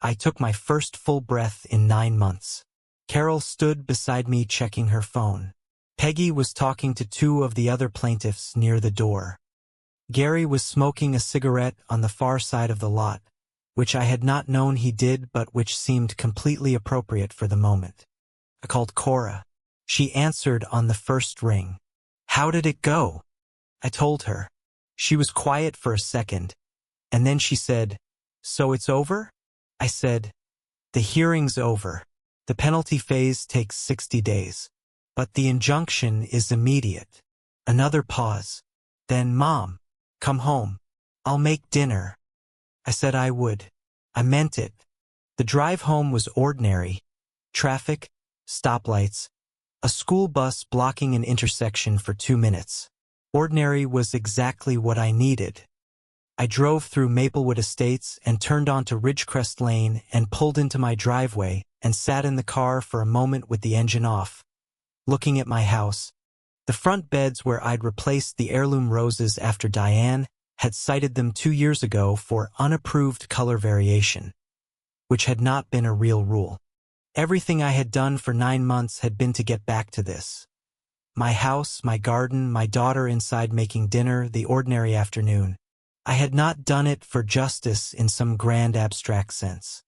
I took my first full breath in 9 months. Carol stood beside me checking her phone. Peggy was talking to 2 of the other plaintiffs near the door. Gary was smoking a cigarette on the far side of the lot, which I had not known he did but which seemed completely appropriate for the moment. I called Cora. She answered on the first ring. "How did it go?" I told her. She was quiet for a second, and then she said, "So it's over?" I said, "The hearing's over. The penalty phase takes 60 days. But the injunction is immediate." Another pause. Then, "Mom, come home. I'll make dinner." I said I would. I meant it. The drive home was ordinary. Traffic, stoplights, a school bus blocking an intersection for 2 minutes. Ordinary was exactly what I needed. I drove through Maplewood Estates and turned onto Ridgecrest Lane and pulled into my driveway and sat in the car for a moment with the engine off, looking at my house. The front beds where I'd replaced the heirloom roses after Diane had cited them 2 years ago for unapproved color variation, which had not been a real rule. Everything I had done for 9 months had been to get back to this. My house, my garden, my daughter inside making dinner, the ordinary afternoon. I had not done it for justice in some grand abstract sense.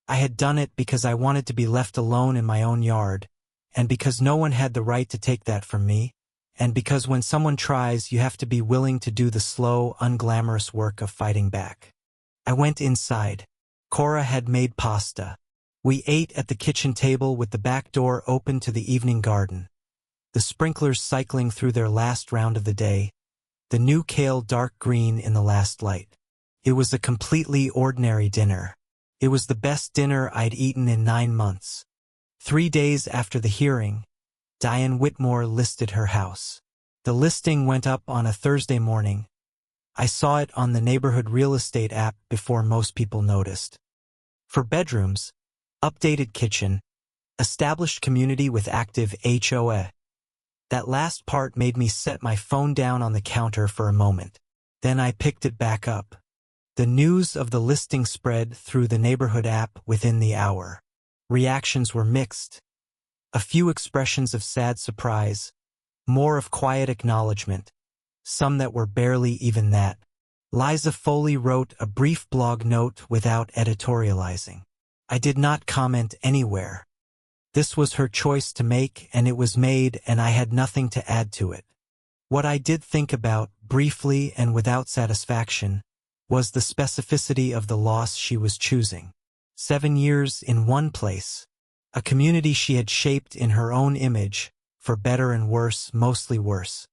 I had done it because I wanted to be left alone in my own yard, and because no one had the right to take that from me, and because when someone tries, you have to be willing to do the slow, unglamorous work of fighting back. I went inside. Cora had made pasta. We ate at the kitchen table with the back door open to the evening garden. The sprinklers cycling through their last round of the day, the new kale dark green in the last light. It was a completely ordinary dinner. It was the best dinner I'd eaten in 9 months. 3 days after the hearing, Diane Whitmore listed her house. The listing went up on a Thursday morning. I saw it on the neighborhood real estate app before most people noticed. For bedrooms, updated kitchen, established community with active HOA. That last part made me set my phone down on the counter for a moment. Then I picked it back up. The news of the listing spread through the neighborhood app within the hour. Reactions were mixed. A few expressions of sad surprise, more of quiet acknowledgement, some that were barely even that. Liza Foley wrote a brief blog note without editorializing. I did not comment anywhere. This was her choice to make, and it was made, and I had nothing to add to it. What I did think about, briefly and without satisfaction, was the specificity of the loss she was choosing. 7 years in one place, a community she had shaped in her own image, for better and worse, mostly worse.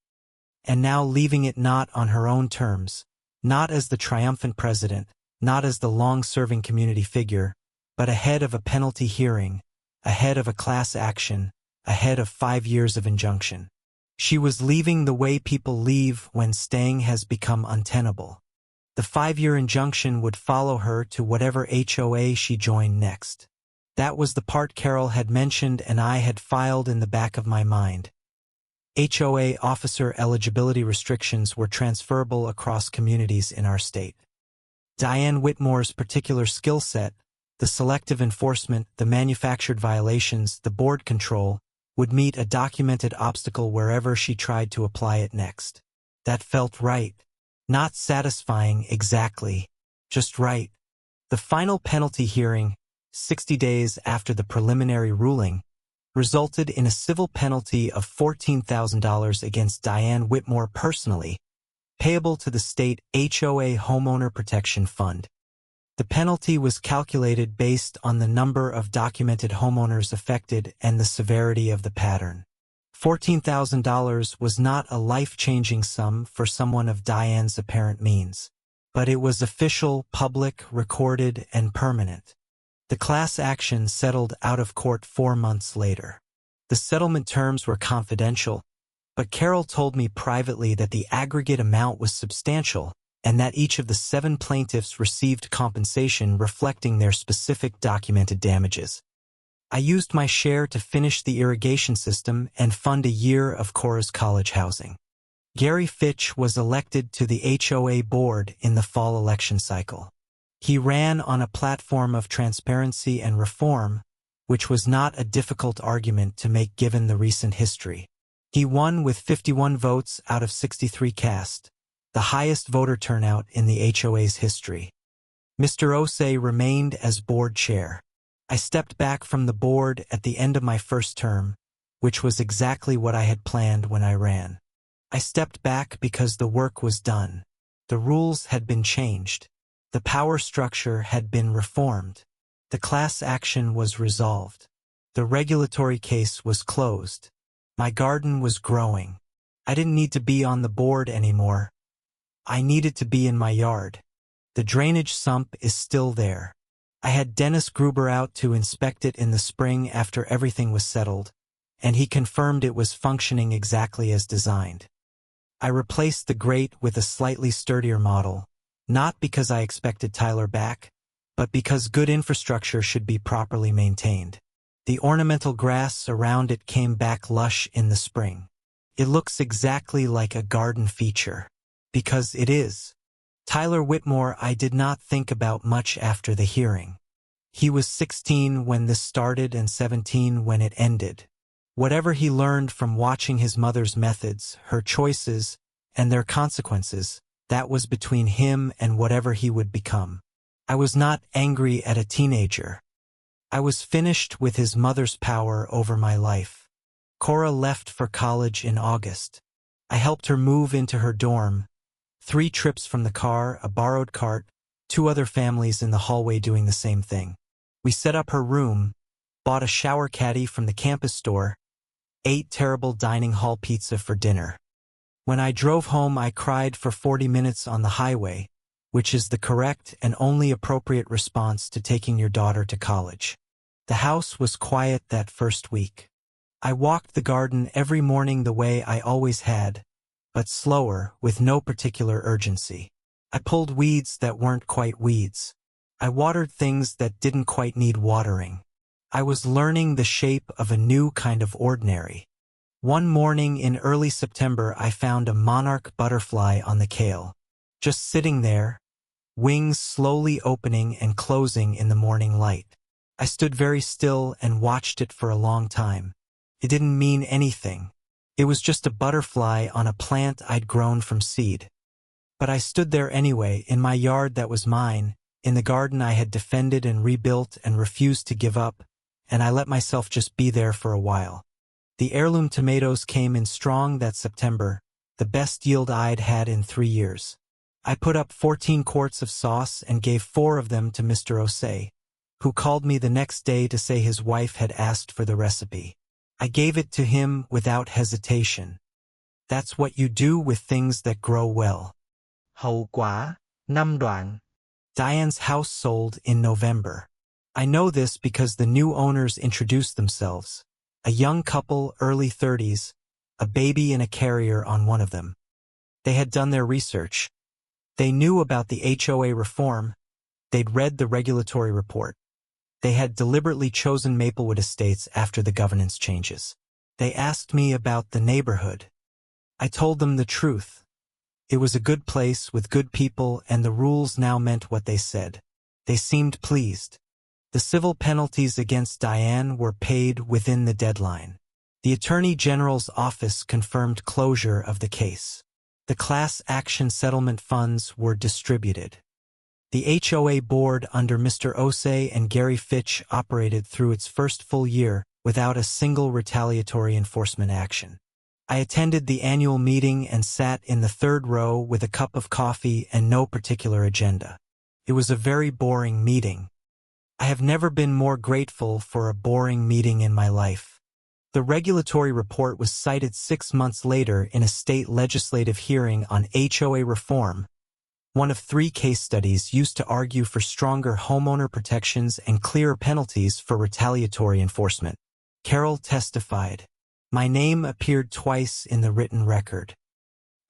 And now leaving it not on her own terms, not as the triumphant president, not as the long-serving community figure, but ahead of a penalty hearing, ahead of a class action, ahead of 5 years of injunction. She was leaving the way people leave when staying has become untenable. The 5-year injunction would follow her to whatever HOA she joined next. That was the part Carol had mentioned and I had filed in the back of my mind. HOA officer eligibility restrictions were transferable across communities in our state. Diane Whitmore's particular skill set, the selective enforcement, the manufactured violations, the board control, would meet a documented obstacle wherever she tried to apply it next. That felt right. Not satisfying exactly, just right. The final penalty hearing, 60 days after the preliminary ruling, resulted in a civil penalty of $14,000 against Diane Whitmore personally, payable to the state HOA Homeowner Protection Fund. The penalty was calculated based on the number of documented homeowners affected and the severity of the pattern. $14,000 was not a life-changing sum for someone of Diane's apparent means, but it was official, public, recorded, and permanent. The class action settled out of court 4 months later. The settlement terms were confidential, but Carol told me privately that the aggregate amount was substantial and that each of the 7 plaintiffs received compensation reflecting their specific documented damages. I used my share to finish the irrigation system and fund a year of Cora's college housing. Gary Fitch was elected to the HOA board in the fall election cycle. He ran on a platform of transparency and reform, which was not a difficult argument to make given the recent history. He won with 51 votes out of 63 cast, the highest voter turnout in the HOA's history. Mr. Osei remained as board chair. I stepped back from the board at the end of my first term, which was exactly what I had planned when I ran. I stepped back because the work was done. The rules had been changed. The power structure had been reformed. The class action was resolved. The regulatory case was closed. My garden was growing. I didn't need to be on the board anymore. I needed to be in my yard. The drainage sump is still there. I had Dennis Gruber out to inspect it in the spring after everything was settled, and he confirmed it was functioning exactly as designed. I replaced the grate with a slightly sturdier model, not because I expected Tyler back, but because good infrastructure should be properly maintained. The ornamental grass around it came back lush in the spring. It looks exactly like a garden feature. Because it is. Tyler Whitmore I did not think about much after the hearing. He was 16 when this started and 17 when it ended. Whatever he learned from watching his mother's methods, her choices, and their consequences, that was between him and whatever he would become. I was not angry at a teenager. I was finished with his mother's power over my life. Cora left for college in August. I helped her move into her dorm. 3 trips from the car, a borrowed cart, 2 other families in the hallway doing the same thing. We set up her room, bought a shower caddy from the campus store, ate terrible dining hall pizza for dinner. When I drove home, I cried for 40 minutes on the highway, which is the correct and only appropriate response to taking your daughter to college. The house was quiet that first week. I walked the garden every morning the way I always had, but slower, with no particular urgency. I pulled weeds that weren't quite weeds. I watered things that didn't quite need watering. I was learning the shape of a new kind of ordinary. One morning in early September, I found a monarch butterfly on the kale, just sitting there, wings slowly opening and closing in the morning light. I stood very still and watched it for a long time. It didn't mean anything. It was just a butterfly on a plant I'd grown from seed. But I stood there anyway, in my yard that was mine, in the garden I had defended and rebuilt and refused to give up, and I let myself just be there for a while. The heirloom tomatoes came in strong that September, the best yield I'd had in 3 years. I put up 14 quarts of sauce and gave 4 of them to Mr. Osei, who called me the next day to say his wife had asked for the recipe. I gave it to him without hesitation. That's what you do with things that grow well. Hậu quả, 5 đoạn. Diane's house sold in November. I know this because the new owners introduced themselves. A young couple, early 30s, a baby in a carrier on one of them. They had done their research. They knew about the HOA reform. They'd read the regulatory report. They had deliberately chosen Maplewood Estates after the governance changes. They asked me about the neighborhood. I told them the truth. It was a good place with good people, and the rules now meant what they said. They seemed pleased. The civil penalties against Diane were paid within the deadline. The Attorney General's office confirmed closure of the case. The class action settlement funds were distributed. The HOA board under Mr. Osei and Gary Fitch operated through its first full year without a single retaliatory enforcement action. I attended the annual meeting and sat in the third row with a cup of coffee and no particular agenda. It was a very boring meeting. I have never been more grateful for a boring meeting in my life. The regulatory report was cited 6 months later in a state legislative hearing on HOA reform, one of 3 case studies used to argue for stronger homeowner protections and clearer penalties for retaliatory enforcement. Carol testified. My name appeared twice in the written record.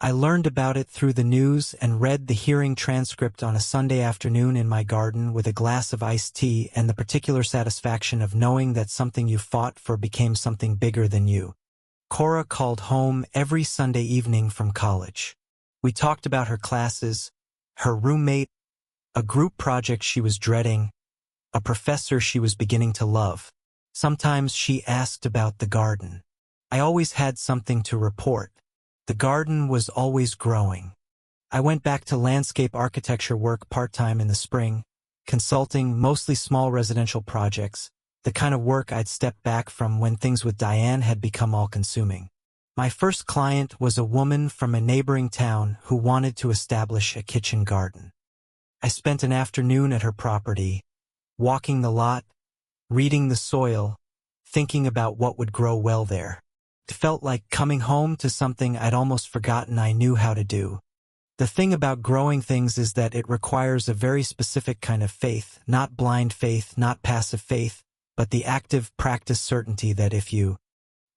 I learned about it through the news and read the hearing transcript on a Sunday afternoon in my garden with a glass of iced tea and the particular satisfaction of knowing that something you fought for became something bigger than you. Cora called home every Sunday evening from college. We talked about her classes, her roommate, a group project she was dreading, a professor she was beginning to love. Sometimes she asked about the garden. I always had something to report. The garden was always growing. I went back to landscape architecture work part-time in the spring, consulting mostly small residential projects, the kind of work I'd stepped back from when things with Diane had become all-consuming. My first client was a woman from a neighboring town who wanted to establish a kitchen garden. I spent an afternoon at her property, walking the lot, reading the soil, thinking about what would grow well there. It felt like coming home to something I'd almost forgotten I knew how to do. The thing about growing things is that it requires a very specific kind of faith, not blind faith, not passive faith, but the active practice certainty that if you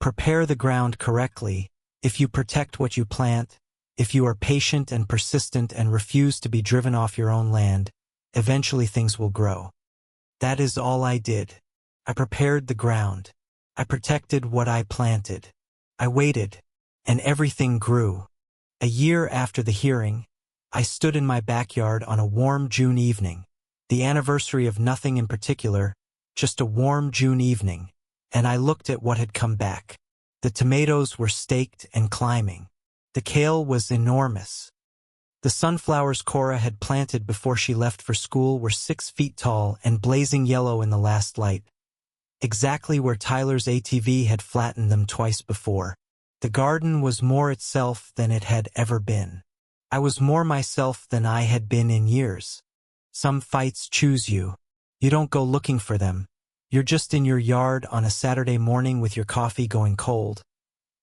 prepare the ground correctly, if you protect what you plant, if you are patient and persistent and refuse to be driven off your own land, eventually things will grow. That is all I did. I prepared the ground. I protected what I planted. I waited, and everything grew. A year after the hearing, I stood in my backyard on a warm June evening, the anniversary of nothing in particular, just a warm June evening, and I looked at what had come back. The tomatoes were staked and climbing. The kale was enormous. The sunflowers Cora had planted before she left for school were 6 feet tall and blazing yellow in the last light, exactly where Tyler's ATV had flattened them twice before. The garden was more itself than it had ever been. I was more myself than I had been in years. Some fights choose you. You don't go looking for them. You're just in your yard on a Saturday morning with your coffee going cold,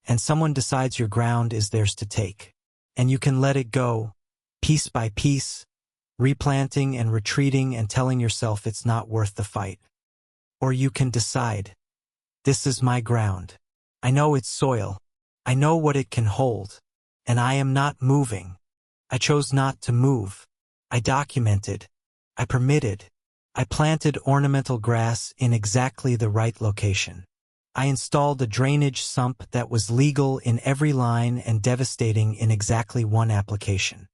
and someone decides your ground is theirs to take. And you can let it go, piece by piece, replanting and retreating and telling yourself it's not worth the fight. Or you can decide, this is my ground. I know its soil. I know what it can hold. And I am not moving. I chose not to move. I documented. I permitted. I planted ornamental grass in exactly the right location. I installed a drainage sump that was legal in every line and devastating in exactly one application.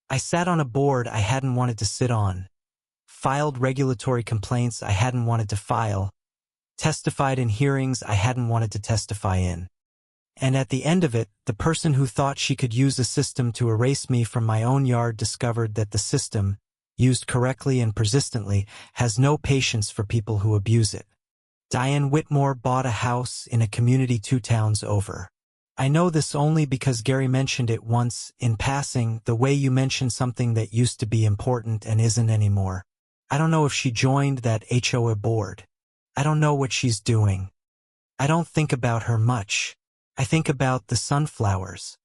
I sat on a board I hadn't wanted to sit on, filed regulatory complaints I hadn't wanted to file, testified in hearings I hadn't wanted to testify in. And at the end of it, the person who thought she could use a system to erase me from my own yard discovered that the system, used correctly and persistently, has no patience for people who abuse it. Diane Whitmore bought a house in a community 2 towns over. I know this only because Gary mentioned it once, in passing, the way you mention something that used to be important and isn't anymore. I don't know if she joined that HOA board. I don't know what she's doing. I don't think about her much. I think about the sunflowers.